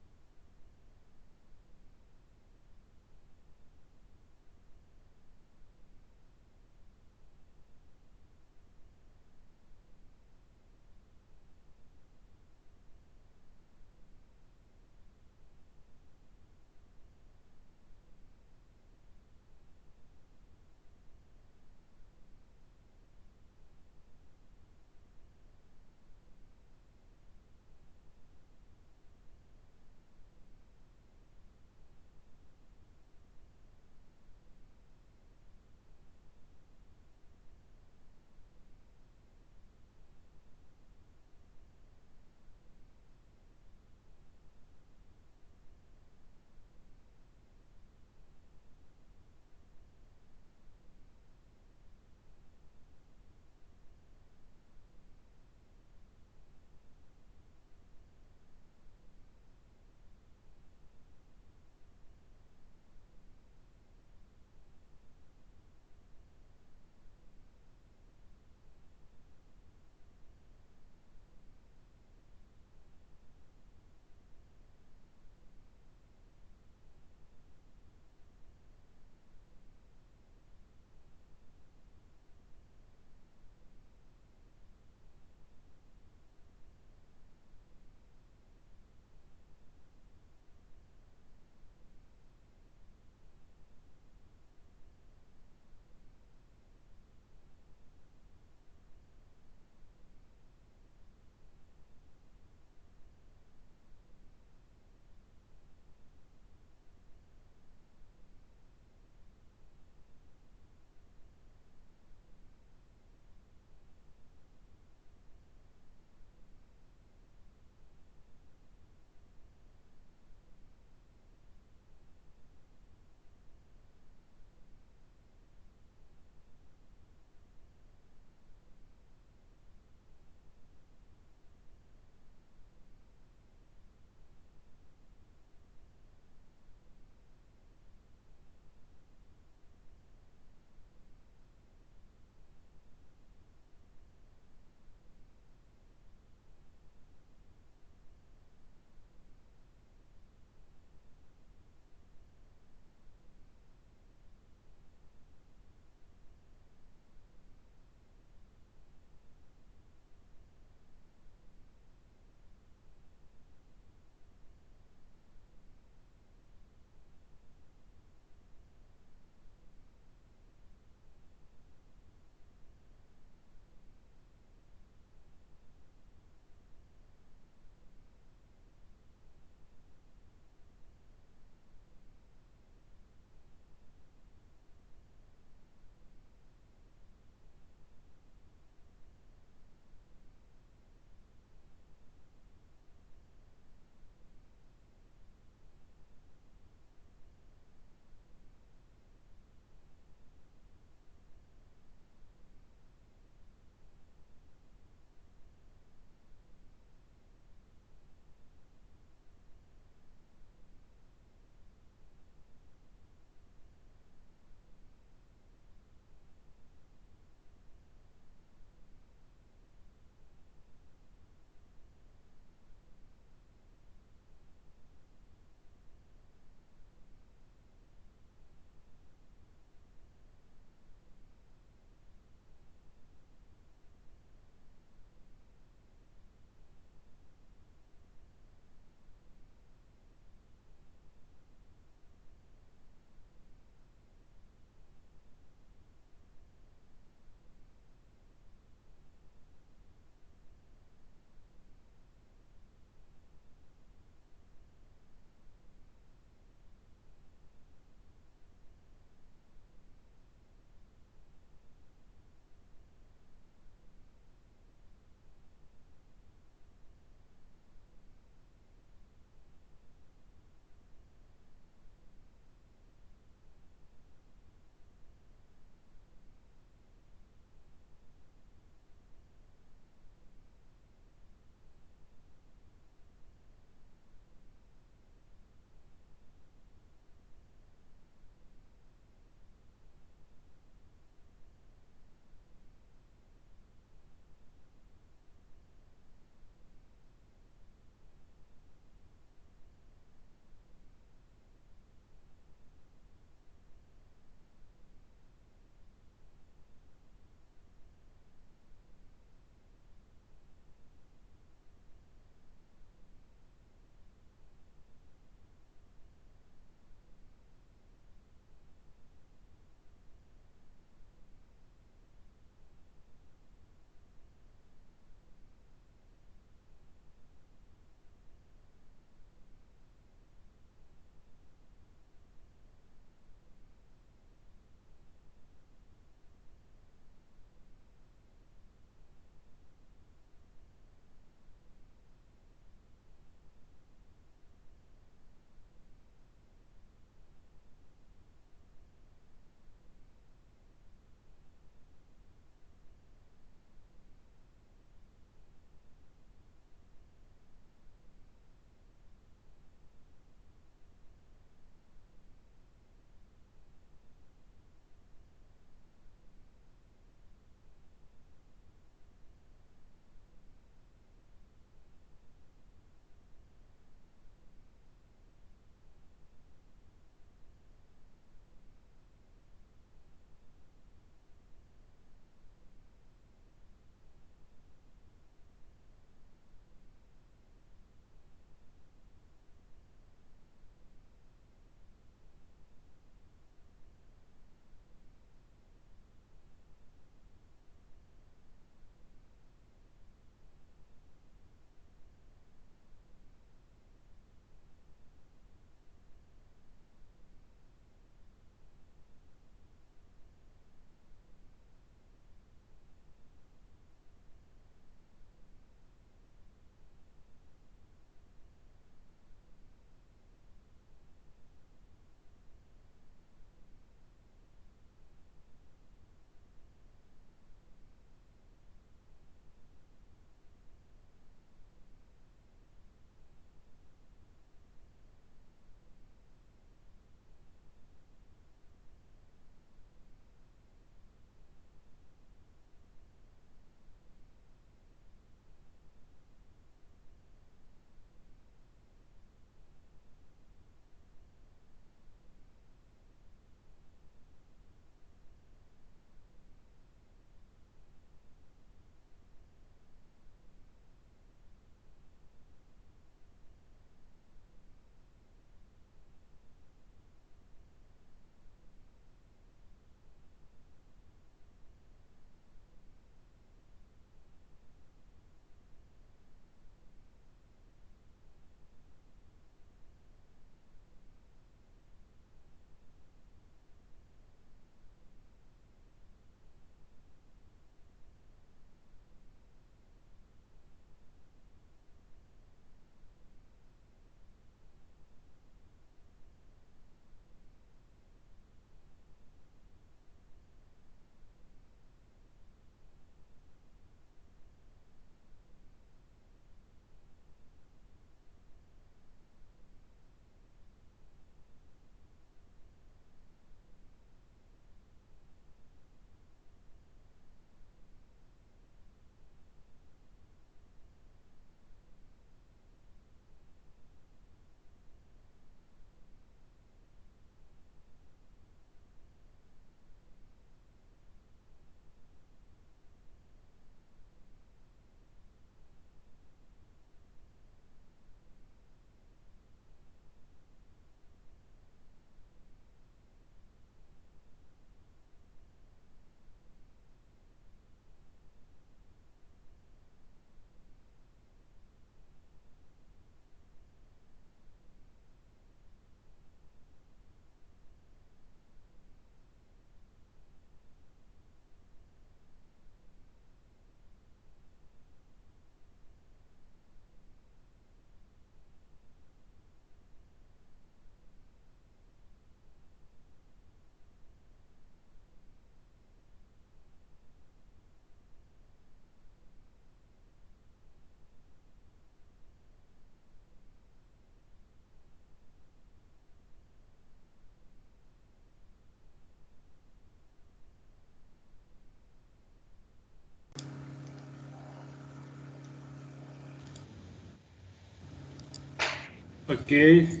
Okay.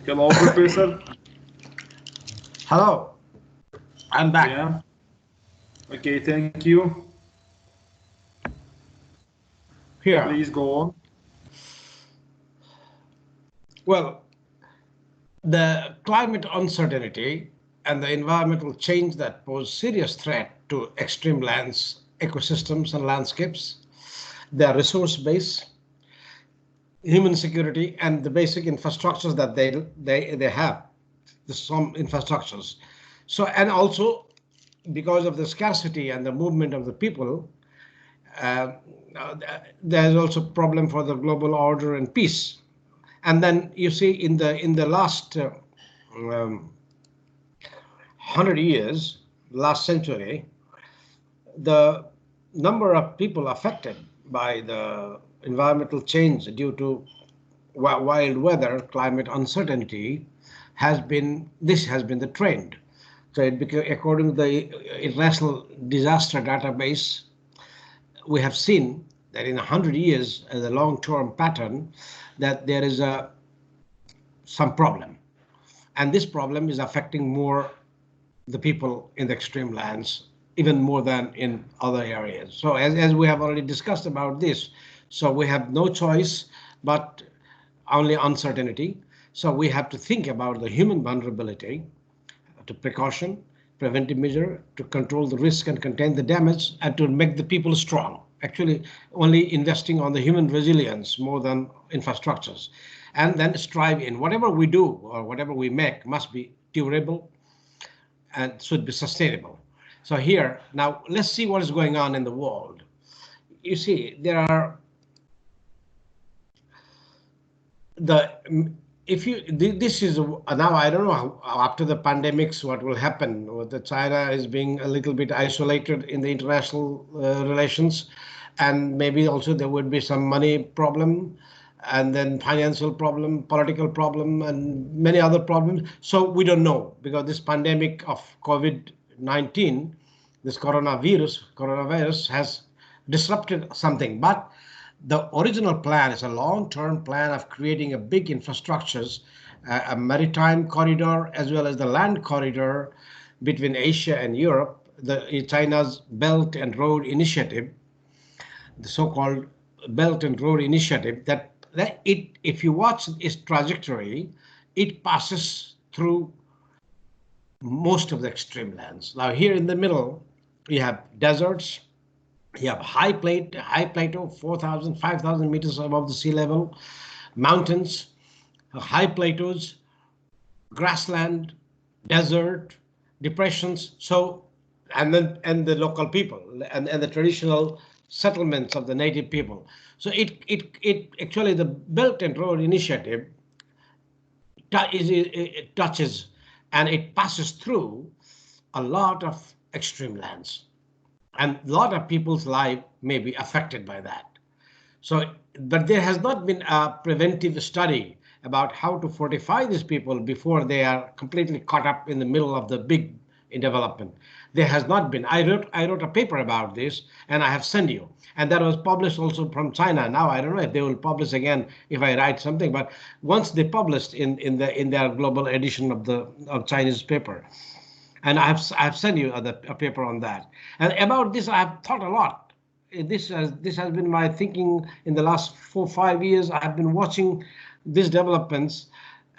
Hello, Professor. Hello, I'm back. Yeah. Okay, thank you. Here. Please go on. Well, the climate uncertainty and the environmental change that pose serious threat to extreme lands, ecosystems and landscapes, their resource base, human security, and the basic infrastructures that they have, some infrastructures. So, and also because of the scarcity and the movement of the people, uh, there's also problem for the global order and peace. And then you see in the last 100 years, last century, the number of people affected by the environmental change due to wild weather, climate uncertainty, this has been the trend. So it became, according to the International Disaster Database, we have seen that in 100 years, as a long-term pattern, that there is some problem. And this problem is affecting more the people in the extreme lands, even more than in other areas. So as we have already discussed about this, so we have no choice but only uncertainty. So we have to think about the human vulnerability, to precaution, preventive measure, to control the risk and contain the damage, and to make the people strong. Actually, only investing on the human resilience more than infrastructures. And then strive in whatever we do or whatever we make must be durable and should be sustainable. So here, now let's see what is going on in the world. You see, there are this is now, I don't know how, after the pandemics what will happen. The China is being a little bit isolated in the international relations, and maybe also there would be some money problem, and then financial problem, political problem, and many other problems. So we don't know, because this pandemic of COVID-19, this coronavirus has disrupted something. But the original plan is a long-term plan of creating a big infrastructures, a maritime corridor as well as the land corridor between Asia and Europe, China's Belt and Road Initiative, the so-called Belt and Road Initiative, that if you watch its trajectory, it passes through most of the extreme lands. Now here in the middle, you have deserts, you have high plateau, 4,000, 5,000 meters above the sea level, mountains, high plateaus, grassland, desert, depressions. So, and the local people and the traditional settlements of the native people. So it actually, the Belt and Road Initiative it touches and it passes through a lot of extreme lands, and a lot of people's life may be affected by that. So, but there has not been a preventive study about how to fortify these people before they are completely caught up in the middle of the big development. There has not been. I wrote a paper about this, and I have sent you. And that was published also from China. Now I don't know if they will publish again if I write something. But once they published in their global edition of Chinese paper, and I've sent you a paper on that. And about this, I have thought a lot. This has been my thinking in the last 4 or 5 years. I have been watching these developments,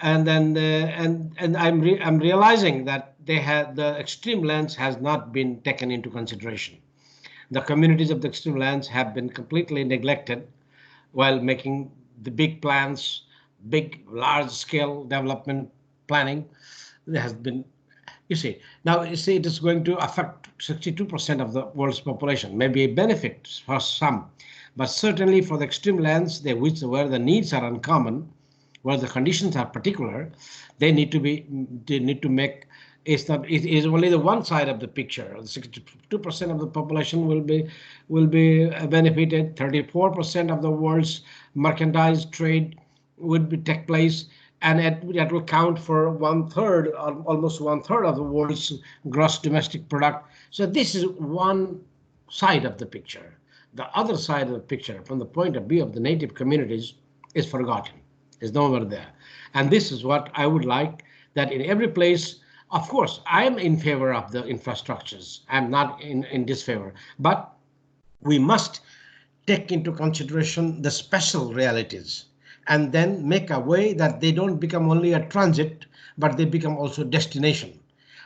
and then and I'm realizing that the extreme lands has not been taken into consideration. The communities of the extreme lands have been completely neglected while making the big plans, big large-scale development planning. There has been. You see, now you see it is going to affect 62% of the world's population, maybe a benefit for some, but certainly for the extreme lands, where the needs are uncommon, where the conditions are particular, they need to make. It is only the one side of the picture. 62% of the population will be benefited. 34% of the world's mercantile trade would take place, and that will count for almost one third of the world's gross domestic product. So this is one side of the picture. The other side of the picture, from the point of view of the native communities, is forgotten. It's nowhere there. And this is what I would like, that in every place, of course, I am in favor of the infrastructures. I'm not in disfavor, but we must take into consideration the special realities and then make a way that they don't become only a transit, but they become also destination.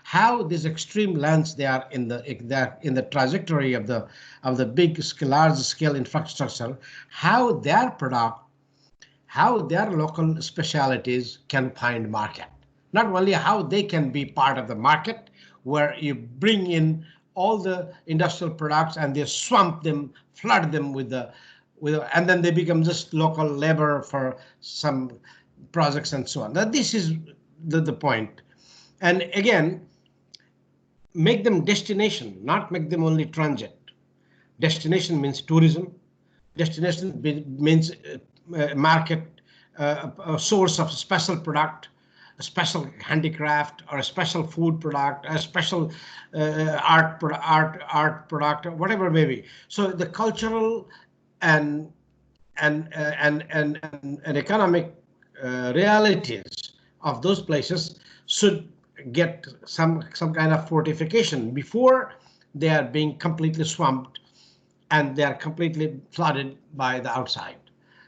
How these extreme lands they are in the trajectory of the big large scale infrastructure, how their product, how their local specialities can find market. Not only how they can be part of the market where you bring in all the industrial products and they swamp them, flood them with and then they become just local labor for some projects and so on. Now this is the point. And again, make them destination, not make them only transit. Destination means tourism. Destination means market, a source of special product, a special handicraft, or a special food product, a special art product, or whatever it may be. So the cultural and economic realities of those places should get some kind of fortification before they are being completely swamped and they are completely flooded by the outside.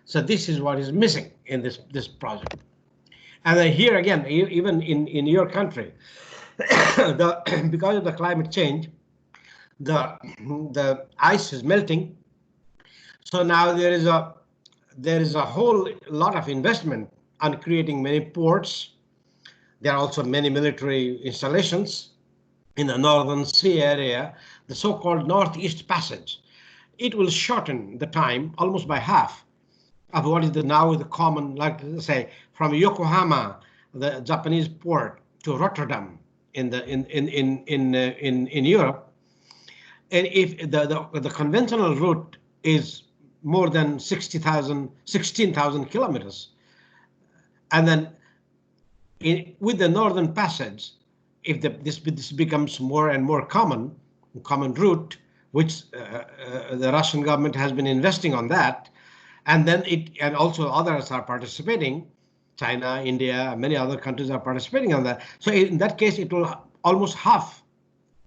So this is what is missing in this project. And then here again, even in your country, because of the climate change, the ice is melting. So now there is a whole lot of investment on creating many ports. There are also many military installations in the Northern Sea area, the so-called Northeast Passage. It will shorten the time almost by half of what is now the common, like say, from Yokohama, the Japanese port, to Rotterdam in Europe. And if the conventional route is more than 16,000 kilometers, and then with the Northern Passage, if this becomes more and more common route, which the Russian government has been investing on that, and also others are participating, China, India, many other countries are participating on that. So in that case, it will almost half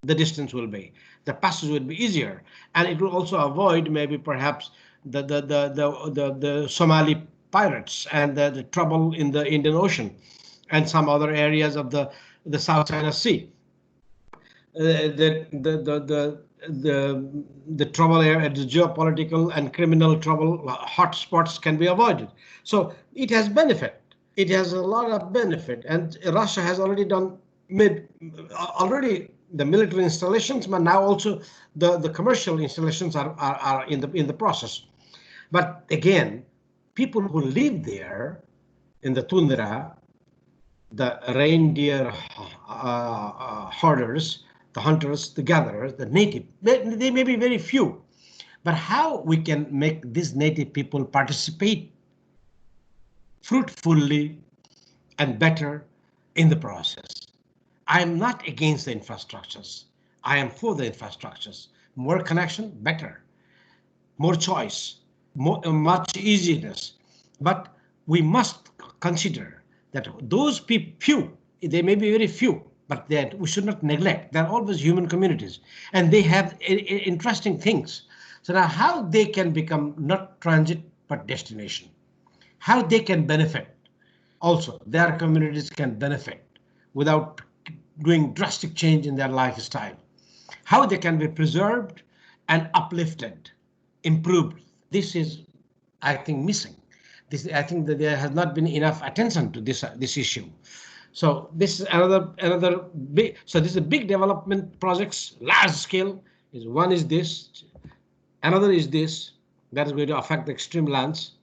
the distance will be. The passage will be easier, and it will also avoid maybe perhaps the Somali pirates and the trouble in the Indian Ocean and some other areas of the South China Sea. The trouble area, the geopolitical and criminal trouble hotspots can be avoided. So it has benefit. It has a lot of benefit, and Russia has already made the military installations, but now also the commercial installations are in the process. But again, people who live there in the tundra, the reindeer herders, the hunters, the gatherers, the native, they may be very few, but how we can make these native people participate fruitfully and better in the process. I am not against the infrastructures. I am for the infrastructures. More connection, better. More choice, much easiness. But we must consider that those few, they may be very few, but that we should not neglect. They're always human communities, and they have interesting things. So now how they can become not transit, but destination. How they can benefit. Also, their communities can benefit without doing drastic change in their lifestyle. How they can be preserved and uplifted, improved. This is, I think, missing. I think that there has not been enough attention to this issue. So this is another big. So this is a big development projects, large scale. One is this, another is this. That is going to affect the extreme lands.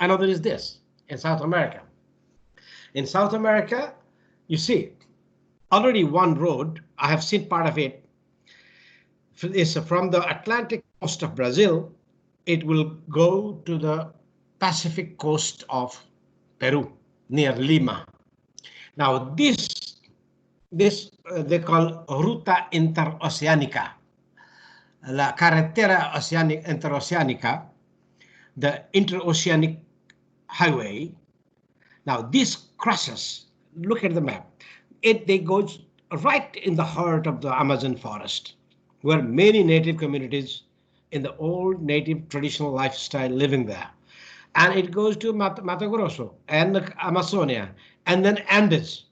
Another is this in South America. In South America, you see, already one road, I have seen part of it, is from the Atlantic coast of Brazil. It will go to the Pacific coast of Peru, near Lima. Now this they call Ruta Interoceánica, la Carretera Interoceánica, the interoceanic highway, Now these crosses, look at the map. They goes right in the heart of the Amazon forest, where many native communities in the old native traditional lifestyle living there. And it goes to Mato Grosso and the Amazonia, and then Andes,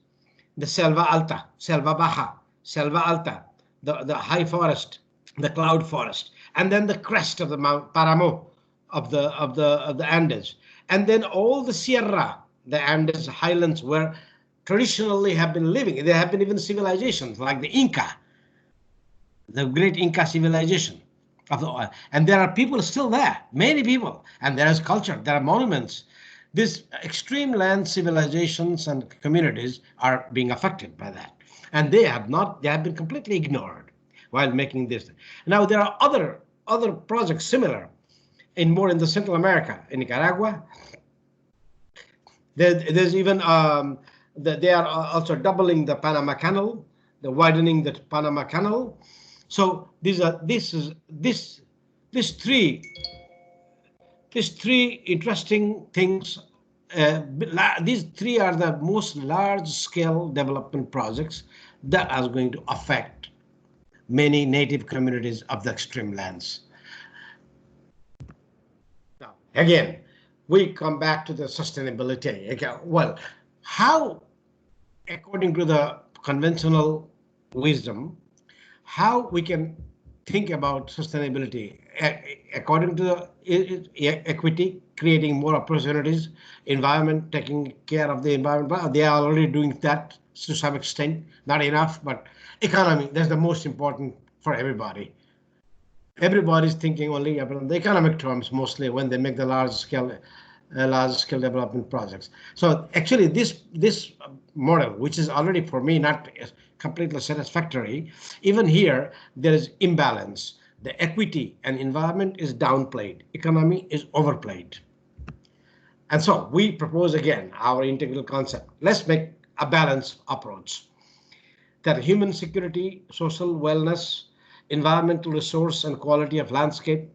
the Selva Alta, Selva Baja, Selva Alta, the high forest, the cloud forest, and then the crest of the Mount Paramo of the Andes, and then all the Sierra, the Andes highlands where traditionally have been living. There have been even civilizations like the Inca, the great Inca civilization of the oil. And there are people still there, many people, and there is culture, there are monuments. These extreme land civilizations and communities are being affected by that. And they have been completely ignored while making this. Now there are other projects similar in the Central America, in Nicaragua. There's even they are also doubling the Panama Canal, the widening the Panama Canal. So these three interesting things. These three are the most large-scale development projects that are going to affect many native communities of the extreme lands. Now, again, we come back to the sustainability. Okay, well, how, according to the conventional wisdom, how we can think about sustainability according to the equity, creating more opportunities, environment, taking care of the environment. They are already doing that to some extent, not enough, but economy, that's the most important for everybody. Everybody's thinking only about the economic terms mostly when they make the large scale development projects. So actually this model, which is already for me not completely satisfactory, even here there is imbalance. The equity and environment is downplayed, economy is overplayed. And so we propose again our integral concept. Let's make a balanced approach that human security, social wellness, environmental resource and quality of landscape,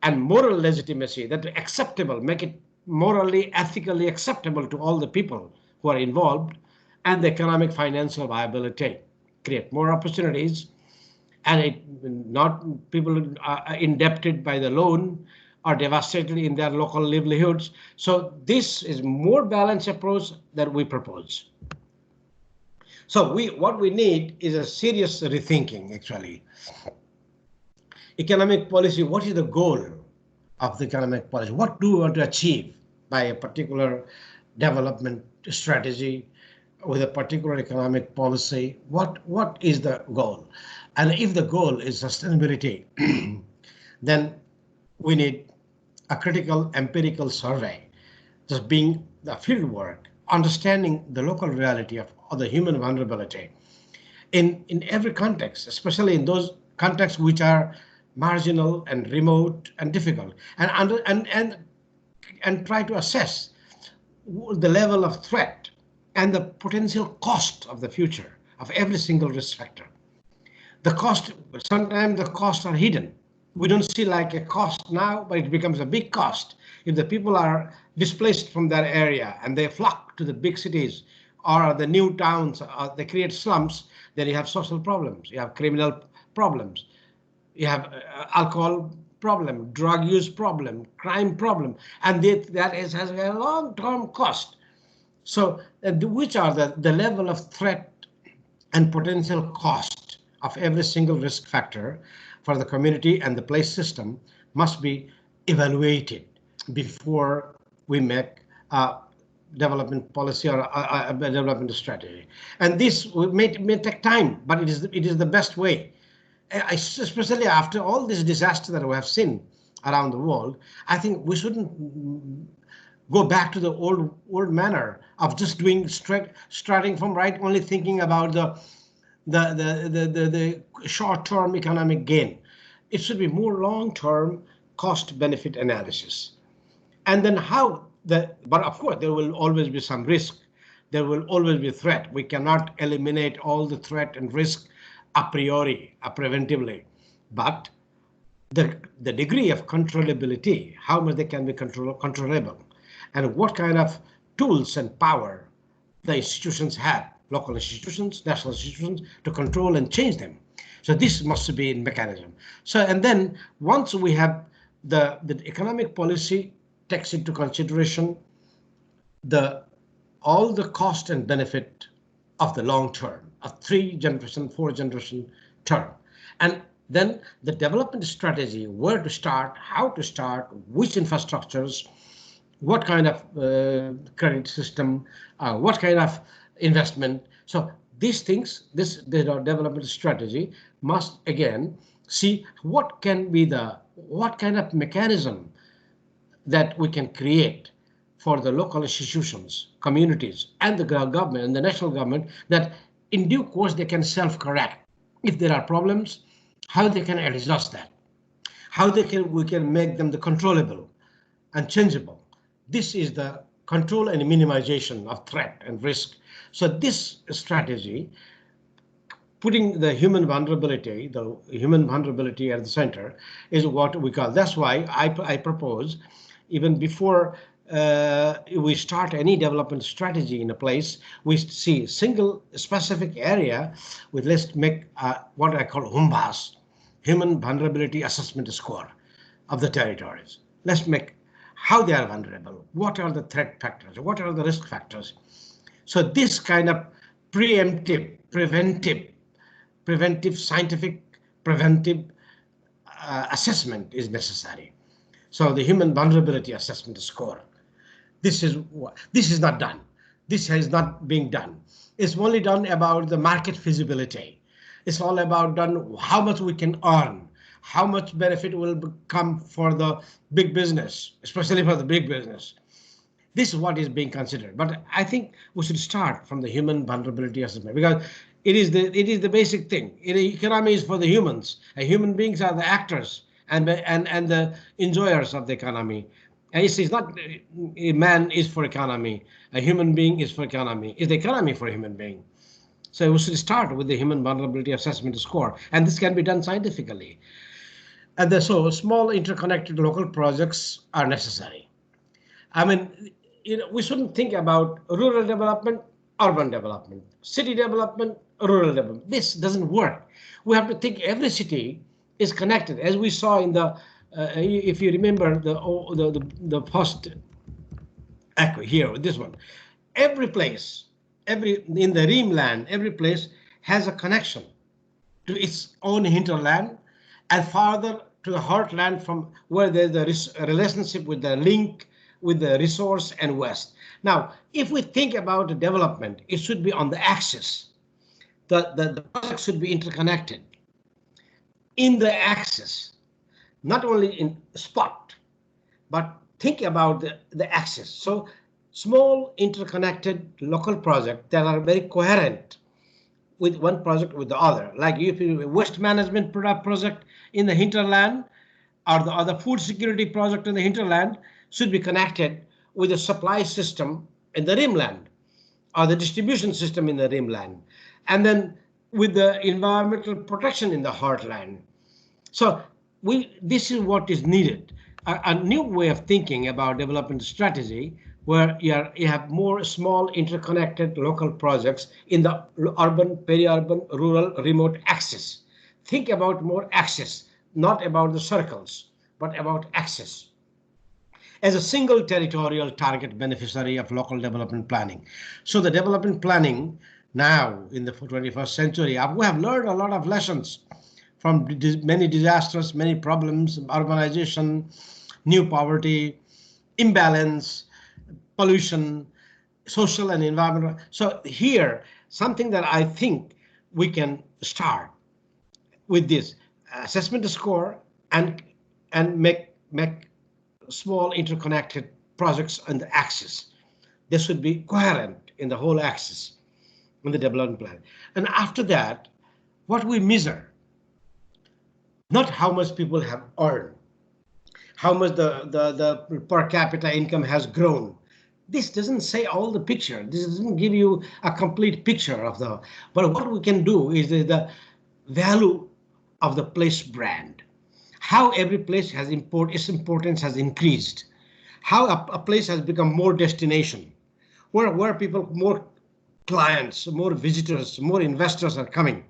and moral legitimacy, that acceptable, make it morally, ethically acceptable to all the people who are involved, and the economic financial viability, create more opportunities, and not people are indebted by the loan or devastated in their local livelihoods. So this is more balanced approach that we propose. So what we need is a serious rethinking, actually. Economic policy, what is the goal of the economic policy? What do we want to achieve by a particular development strategy with a particular economic policy? What is the goal? And if the goal is sustainability, then we need a critical empirical survey, just being the field work, understanding the local reality of the human vulnerability in every context, especially in those contexts which are marginal and remote and difficult, and try to assess the level of threat and the potential cost of the future of every single risk factor. The cost, sometimes the costs are hidden. We don't see like a cost now, but it becomes a big cost. If the people are displaced from that area and they flock to the big cities or the new towns, they create slums, then you have social problems, you have criminal problems, you have alcohol problem, drug use problem, crime problem, and that has a long-term cost. So which are the level of threat and potential cost of every single risk factor for the community and the place system must be evaluated before we make a development policy or a development strategy. And this may take time, but it is the best way. Especially after all this disaster that we have seen around the world, I think we shouldn't go back to the old manner of just doing starting from right, only thinking about the short-term economic gain. It should be more long-term cost-benefit analysis. And then but of course there will always be some risk. There will always be threat. We cannot eliminate all the threat and risk a priori, preventively, but the degree of controllability, how much they can be controllable, and what kind of tools and power the institutions have, local institutions, national institutions, to control and change them. So this must be in mechanism. So, and then once we have the economic policy takes into consideration all the cost and benefit of the long term, a 3 generation, 4 generation term. And then the development strategy, where to start, how to start, which infrastructures, what kind of credit system, what kind of investment. So these things, this development strategy must again see what kind of mechanism that we can create for the local institutions, communities, and the government and the national government, that in due course they can self-correct. If there are problems, how they can adjust that, how we can make them the controllable and changeable. This is the control and minimization of threat and risk. So this strategy, putting the human vulnerability at the center, is what we call. That's why I propose, even before we start any development strategy in a place, we see a single specific area with, let's make what I call HUMBAS, Human Vulnerability Assessment Score of the territories. Let's make how they are vulnerable, what are the threat factors, what are the risk factors. So this kind of preemptive, preventive, scientific, preventive assessment is necessary. So the Human Vulnerability Assessment Score. This is not done. This has not been done. It's only done about the market feasibility. It's all about done how much we can earn, how much benefit will come for the big business, especially for the big business. This is what is being considered. But I think we should start from the human vulnerability assessment, because it is the basic thing. The economy is for the humans. Human beings are the actors and the enjoyers of the economy. And it is not a man is for economy, a human being is for economy. Is the economy for a human being? So we should start with the human vulnerability assessment score, and this can be done scientifically. And so small interconnected local projects are necessary. I mean, we shouldn't think about rural development, urban development, city development, rural development. This doesn't work. We have to think every city is connected, as we saw in the if you remember the first echo here, this one. Every place, in the Rimland, every place has a connection to its own hinterland and farther to the heartland, from where there's a relationship with the link with the resource and west. Now, if we think about the development, it should be on the axis. The project should be interconnected in the axis, not only in spot, but think about the axis. So small interconnected local projects that are very coherent with one project with the other. Like if you waste management project in the hinterland, or the other food security project in the hinterland, should be connected with the supply system in the rimland, or the distribution system in the rimland, and then with the environmental protection in the heartland. So this is what is needed, a new way of thinking about development strategy, where you have more small interconnected local projects in the urban, peri-urban, rural, remote axis. Think about more axis, not about the circles, but about axis. As a single territorial target beneficiary of local development planning. So the development planning now in the 21st century, we have learned a lot of lessons from many disasters, many problems, urbanization, new poverty, imbalance, pollution, social and environmental. So here, something that I think we can start with this assessment score and make small interconnected projects on the axis. They should be coherent in the whole axis in the development plan. And after that, what we measure, not how much people have earned, how much the per capita income has grown. This doesn't say all the picture. This doesn't give you a complete picture of the, but what we can do is the value of the place brand. How every place has its importance has increased. How a place has become more destination. where people, more clients, more visitors, more investors are coming.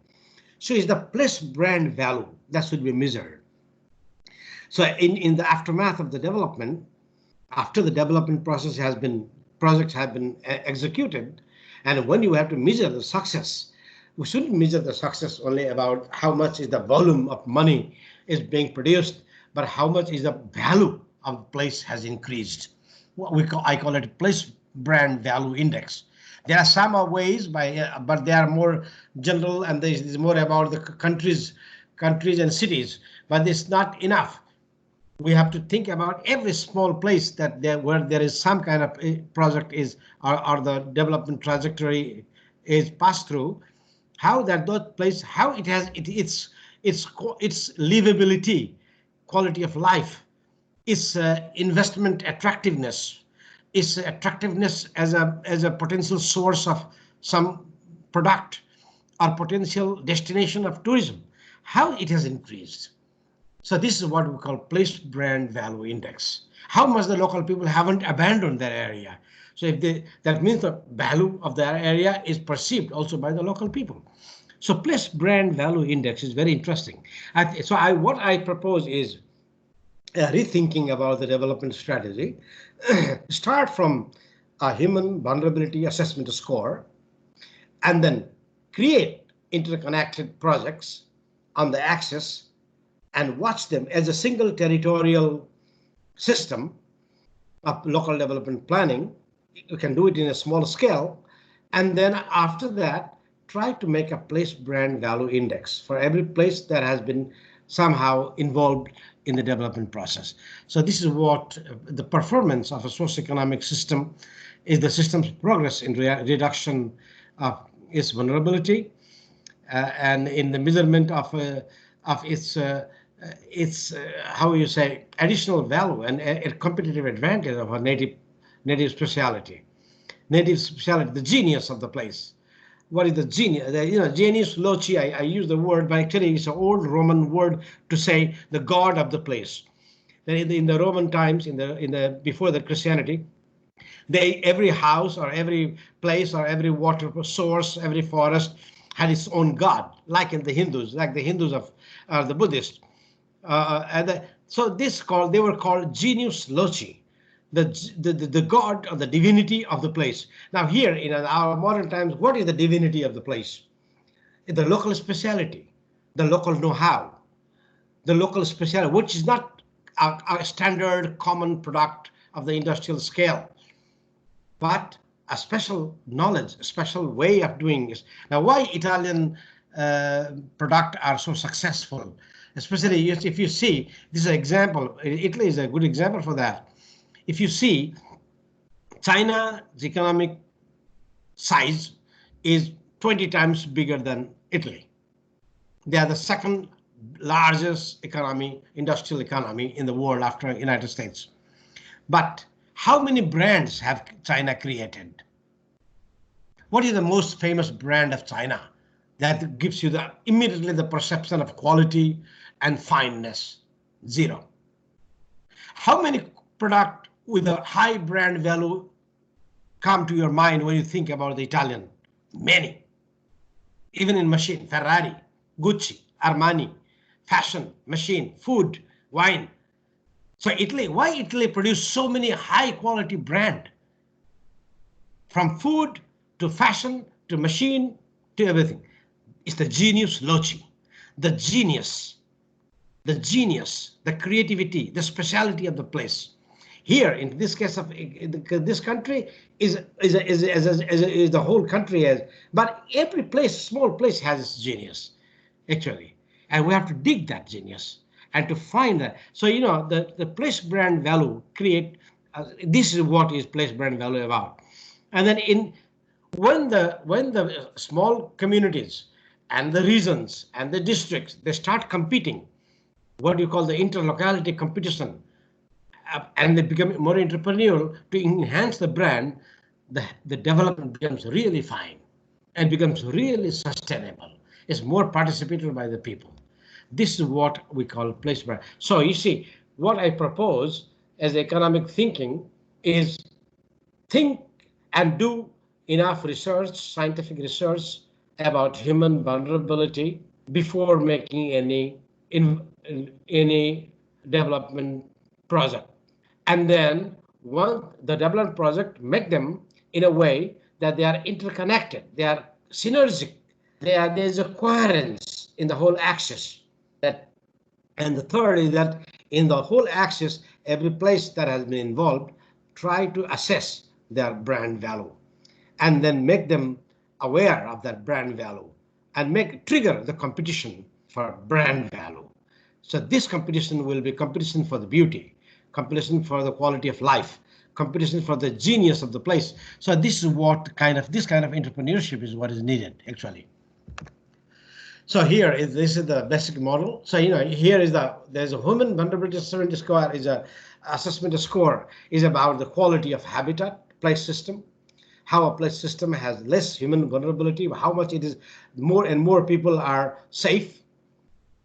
So it's the place brand value that should be measured. So in the aftermath of the development, after the development process has been, projects have been executed, and when you have to measure the success, we shouldn't measure the success only about how much is the volume of money is being produced, but how much is the value of the place has increased. What I call it place brand value index. There are some ways but they are more general, and there is more about the countries and cities, but it's not enough. We have to think about every small place that where there is some kind of a project is or the development trajectory is passed through, how that place, how it has its livability, quality of life, its investment attractiveness, its attractiveness as a potential source of some product or potential destination of tourism, how it has increased. So this is what we call place brand value index. How much the local people haven't abandoned their area. So if that means the value of their area is perceived also by the local people. So place brand value index is very interesting. What I propose is rethinking about the development strategy. Start from a human vulnerability assessment score, and then create interconnected projects on the axis and watch them as a single territorial system of local development planning. You can do it in a small scale. And then after that, try to make a place brand value index for every place that has been somehow involved in the development process. So this is what the performance of a socioeconomic system is, the system's progress in reduction of its vulnerability and in the measurement of its how you say additional value and a competitive advantage of a native speciality, the genius of the place. What is the genius? Genius loci. I use the word, but actually it's an old Roman word to say the god of the place. In the Roman times, before the Christianity, every house or every place or every water source, every forest had its own god, like in the Hindus, of the Buddhists. So they were called genius loci, the god or the divinity of the place. Now here in our modern times, what is the divinity of the place? The local speciality, the local know-how, the local speciality, which is not a standard common product of the industrial scale, but a special knowledge, a special way of doing this. Now, why Italian products are so successful? Especially if you see, this is an example, Italy is a good example for that. If you see, China's economic size is 20 times bigger than Italy. They are the second largest industrial economy in the world after the United States. But how many brands have China created? What is the most famous brand of China that gives you immediately the perception of quality and fineness? Zero. How many products with a high brand value come to your mind when you think about the Italian? Many. Even in machine, Ferrari, Gucci, Armani, fashion, machine, food, wine. So why Italy produced so many high quality brands? From food to fashion to machine to everything. It's the genius loci, the genius, the creativity, the speciality of the place. Here, in this case of this country, is the whole country as, but every place, small place, has its genius, actually, and we have to dig that genius and to find that. So the place brand value create. This is what is place brand value about, and then when the small communities and the regions and the districts, they start competing, what you call the interlocality competition, and they become more entrepreneurial to enhance the brand, the development becomes really fine and becomes really sustainable. It's more participatory by the people. This is what we call place brand. So you see, what I propose as economic thinking is think and do enough research, scientific research about human vulnerability before making any development project. And then once the development project, make them in a way that they are interconnected, they are synergistic, there's a coherence in the whole axis. And the third is that in the whole axis, every place that has been involved, try to assess their brand value and then make them aware of that brand value and trigger the competition for brand value. So this competition will be competition for the beauty, competition for the quality of life, competition for the genius of the place. So this is this kind of entrepreneurship is what is needed actually. So this is the basic model. So here is there's a human vulnerability assessment score is a assessment score is about the quality of habitat, place system, how a place system has less human vulnerability, how much it is more and more people are safe.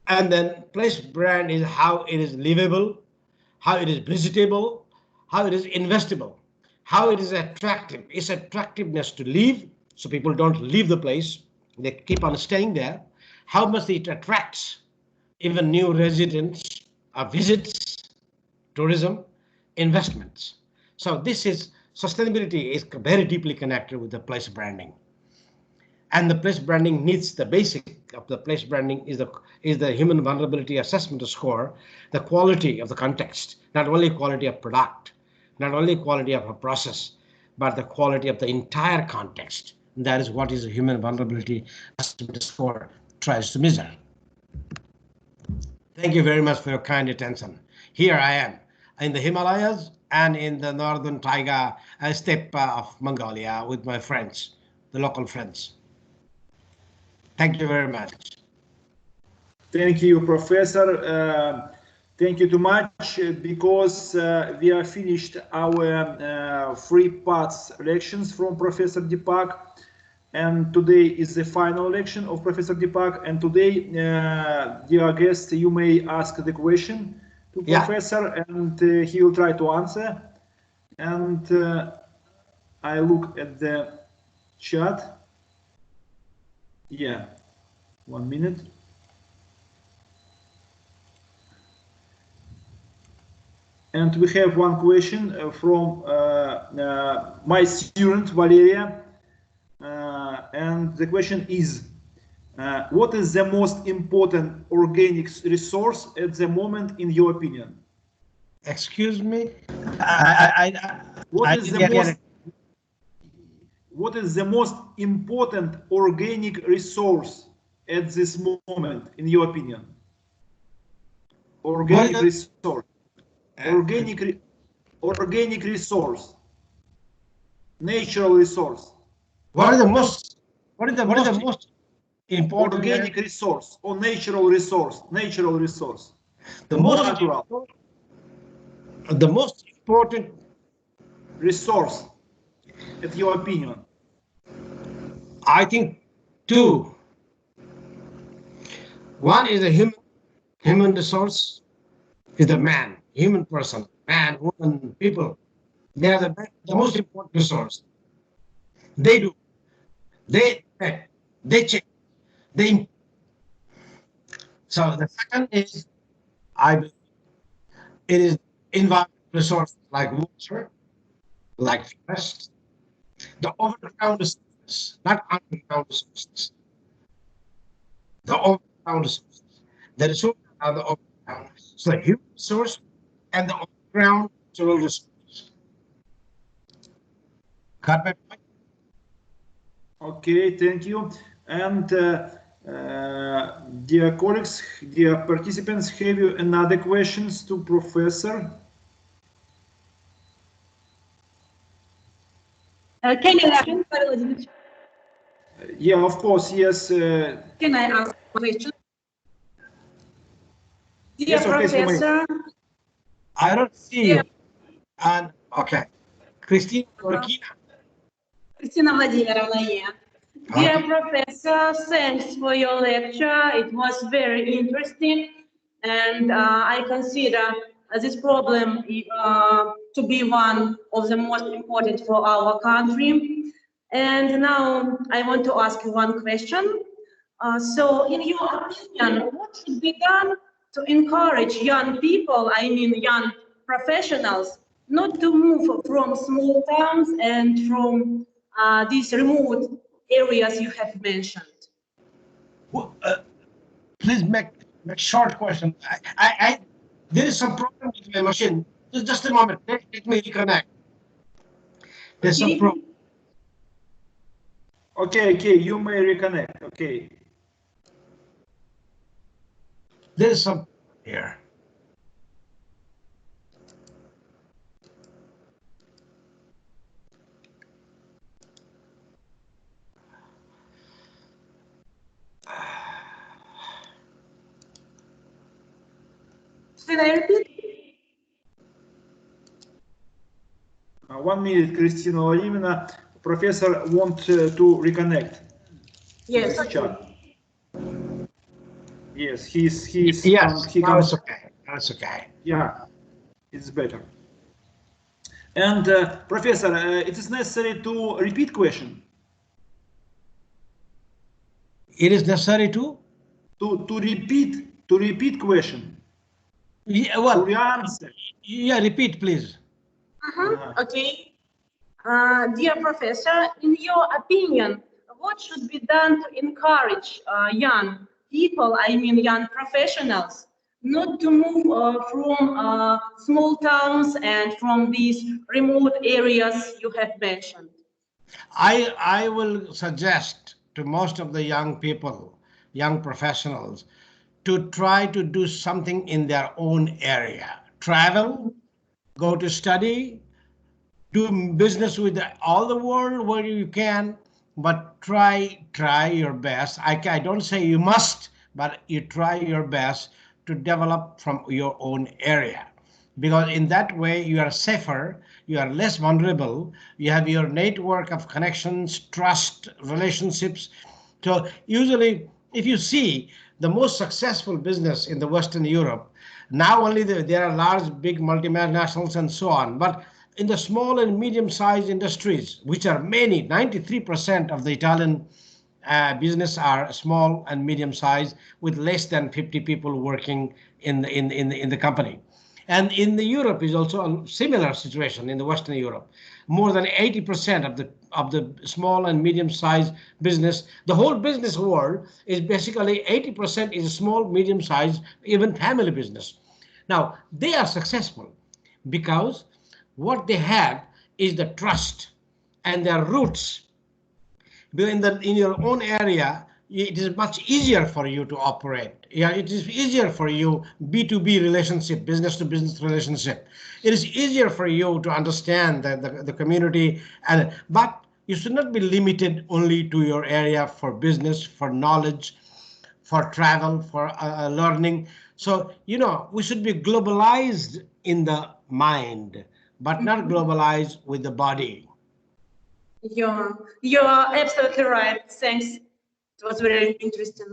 And then place brand is how it is livable, how it is visitable, how it is investable, how it is attractive. It's attractiveness to leave, so people don't leave the place, they keep on staying there. How much it attracts even new residents, visits, tourism, investments. So this is sustainability is very deeply connected with the place branding. And the place branding needs the basic of the place branding is the human vulnerability assessment score, the quality of the context, not only quality of product, not only quality of a process, but the quality of the entire context. And that is what is a human vulnerability assessment score tries to measure. Thank you very much for your kind attention. Here I am in the Himalayas and in the northern taiga steppe of Mongolia with my friends, the local friends. Thank you very much. Thank you, Professor. Thank you too much, because we have finished our 3 parts lections from Professor Dipak. And today is the final lecture of Professor Dipak. And today, dear guest, you may ask the question to Professor, and he will try to answer. And I look at the chat. Yeah, 1 minute. And we have one question from my student, Valeria. And the question is, what is the most important organic resource at the moment, in your opinion? Excuse me? What is the most important organic resource at this moment, in your opinion? Organic resource. Organic resource. Natural resource. What is the most important organic resource or natural resource? Natural resource. The most important resource, at your opinion? I think 2. One is the human resource, is the man, human person, man, woman, people. They are the most important resource. They change. So the second is, it is environmental resources like water, like forest, the overground resources, not underground resources. The overground resources. The resources are the overground. So the human resource and the overground natural resources. Got my point? Okay, thank you. And dear colleagues, dear participants, have you another questions to Professor? Can you ask? Yeah, of course, yes. Can I ask a question? Dear yes, Professor. I don't see you. And okay, Christina Vladimirovna, yeah. Dear Professor, thanks for your lecture. It was very interesting, and I consider this problem to be one of the most important for our country. And now I want to ask you one question. So in your opinion, what should be done to encourage young people, I mean young professionals, not to move from small towns and from these remote areas you have mentioned? Well, please make short question. There is some problem with my machine. Just a moment. Let me reconnect. There's some problem. Okay, you may reconnect. Okay. There's some here. Should I repeat? 1 minute, Christina Vladimirovna. Professor want to reconnect. Yes. Yes, he's Yes, he now can, it's okay. That's okay. yeah, it's better. And Professor, it is necessary to repeat question. It is necessary to repeat question. Yeah, well, to answer. Yeah, repeat, please. Okay. Dear Professor, in your opinion, what should be done to encourage young people, I mean young professionals, not to move from small towns and from these remote areas you have mentioned? I will suggest to most of the young people, young professionals, to try to do something in their own area. Travel, go to study, do business with all the world where you can, but try your best. I don't say you must, but you try your best to develop from your own area, because in that way you are safer, you are less vulnerable, you have your network of connections, trust, relationships. So usually if you see the most successful business in the Western Europe, now only there are large big multinationals and so on, but in the small and medium-sized industries, which are many, 93% of the Italian business are small and medium-sized, with less than 50 people working in the company. And in the Europe is also a similar situation in the Western Europe. More than 80% of the small and medium-sized business, the whole business world is basically 80% is small, medium-sized, even family business. Now they are successful because what they have is the trust and their roots. In your own area, it is much easier for you to operate. Yeah, it is easier for you B2B relationship, business to business relationship. It is easier for you to understand the community, but you should not be limited only to your area for business, for knowledge, for travel, for learning. So, we should be globalized in the mind, but not globalized with the body. You're absolutely right. Thanks. It was very interesting.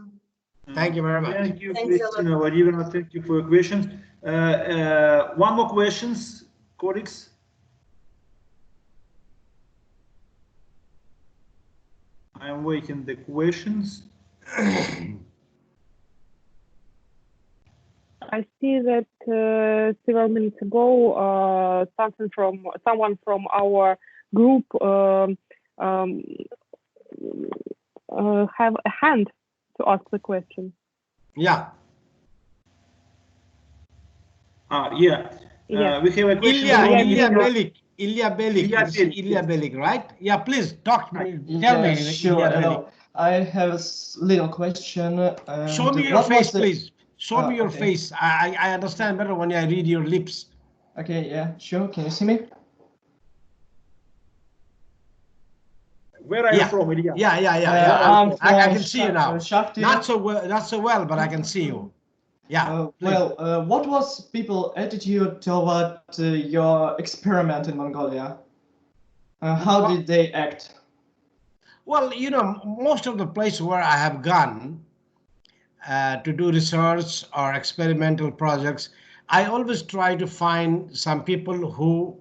Thank you very much. Thank you, Christina Vladimirovna. Thank you for your questions. One more questions, colleagues. I'm waiting the questions. I see that several minutes ago, someone from our group have a hand to ask the question. Yeah. Yeah. We have a question. Ilya Belik, right? Yeah, please talk to me. Tell me. Sure. Hello. I have a little question. Show me your face, please. Show me your face. I understand better when I read your lips. Okay, yeah, sure. Can you see me? Where are you from, Ilya? Yeah. I can see you now. Shakti. Not so well, but I can see you. Yeah. What was people's attitude toward your experiment in Mongolia? How did they act? Well, most of the places where I have gone to do research or experimental projects, I always try to find some people who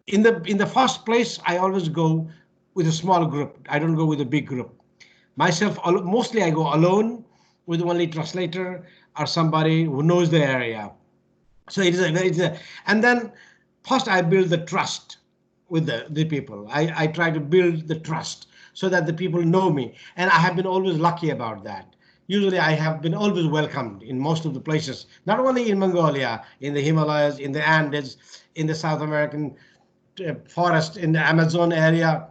in the first place, I always go with a small group. I don't go with a big group. Myself, mostly I go alone with only translator or somebody who knows the area. So and then first I build the trust with the people. I try to build the trust so that the people know me, and I have been always lucky about that. Usually I have been always welcomed in most of the places, not only in Mongolia, in the Himalayas, in the Andes, in the South American forest, in the Amazon area,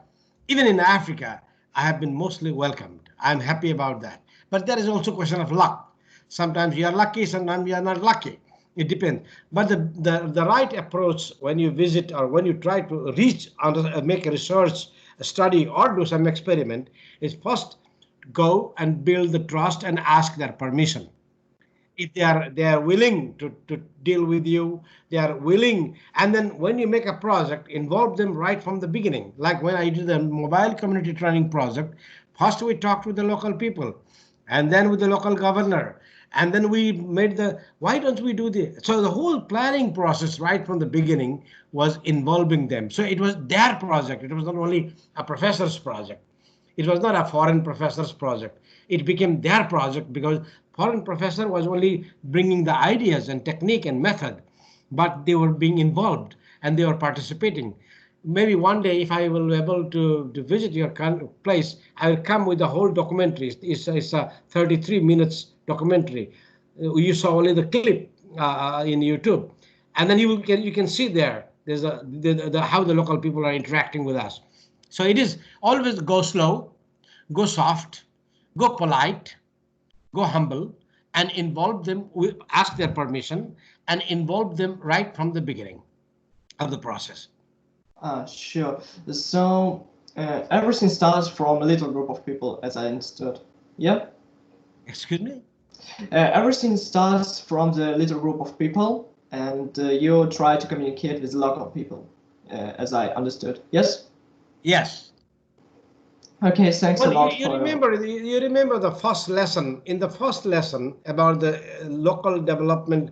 even in Africa, I have been mostly welcomed. I'm happy about that. But there is also a question of luck. Sometimes you are lucky, sometimes you are not lucky. It depends. But the right approach when you visit or when you try to reach, make a research, a study, or do some experiment is first go and build the trust and ask their permission. If they are willing to deal with you, they are willing. And then when you make a project, involve them right from the beginning. Like when I did the mobile community training project, first we talked with the local people, and then with the local governor, and then we made why don't we do this? So the whole planning process right from the beginning was involving them. So it was their project. It was not only a professor's project. It was not a foreign professor's project. It became their project because foreign professor was only bringing the ideas and technique and method, but they were being involved and they were participating. Maybe one day, if I will be able to visit your place, I will come with the whole documentary. It's a 33 minutes documentary. You saw only the clip in YouTube, and then you can see there's how the local people are interacting with us. So it is always go slow, go soft, go polite, go humble, and involve them, ask their permission, and involve them right from the beginning of the process. Sure. So everything starts from a little group of people, as I understood. Yeah? Excuse me? Everything starts from the little group of people, and you try to communicate with local people, as I understood. Yes? Yes. Okay, thanks a lot. You remember the first lesson. In the first lesson about the local development,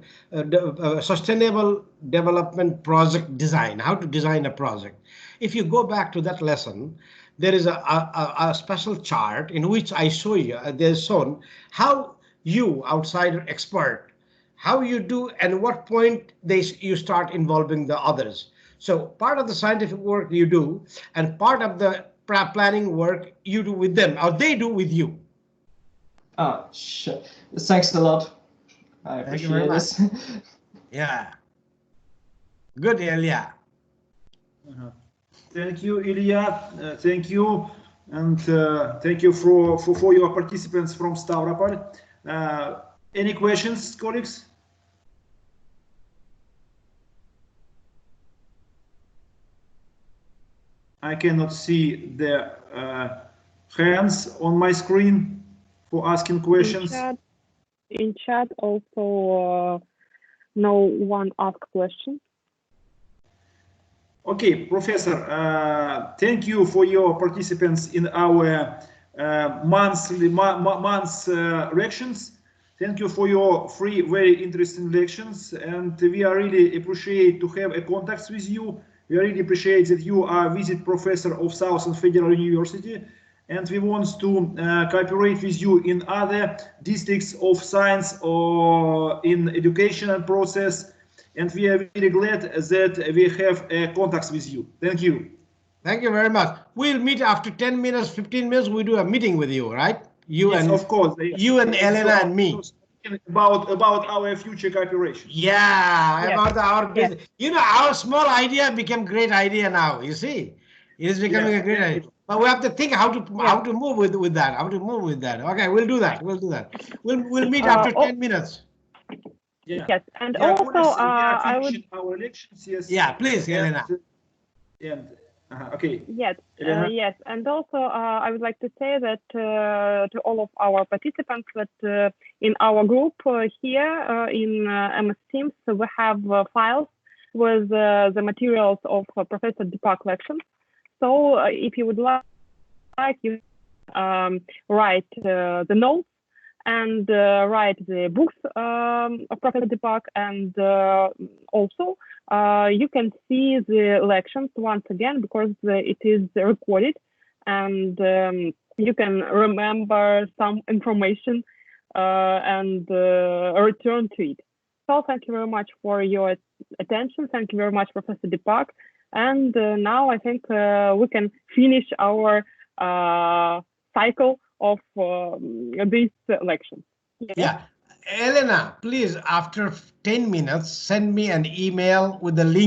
sustainable development project design, how to design a project. If you go back to that lesson, there is a special chart in which I show you, there's shown how you, outsider expert, how you do and what point you start involving the others. So part of the scientific work you do and part of the planning work you do with them or they do with you. Sure. Thanks a lot. I appreciate this. Yeah. Good, Ilya. Thank you, Ilya. Thank you. And thank you for your participants from Stavropol. Any questions, colleagues? I cannot see the hands on my screen for asking questions. In chat also no one asked question. Okay, Professor, thank you for your participants in our month's lections. Thank you for your free, very interesting lections, and we are really appreciate to have a contact with you. We really appreciate that you are visit professor of Southern Federal University, and we want to cooperate with you in other districts of science or in educational process. And we are really glad that we have contacts with you. Thank you. Thank you very much. We'll meet after 10 minutes, 15 minutes. We do a meeting with you, right? Yes, of course. You and Elena and me. About our future cooperation. Yeah, about our business. You know, our small idea became great idea now. You see, it is becoming a great idea. But we have to think how to move with that. How to move with that. Okay, we'll do that. We'll do that. We'll meet after 10 minutes. Yeah. Yes, and also I would. Our elections, yes. Yeah, please, Elena. Okay. Yes, yes, and also I would like to say that to all of our participants that in our group here in MS Teams we have files with the materials of Professor Dipak lections. So if you would like, you write the notes and write the books of Professor Dipak, and also you can see the lections once again because it is recorded, and you can remember some information and return to it. So thank you very much for your attention. Thank you very much, Professor Dipak. And now I think we can finish our cycle of these lections. Yeah. Elena, please, after 10 minutes, send me an email with the link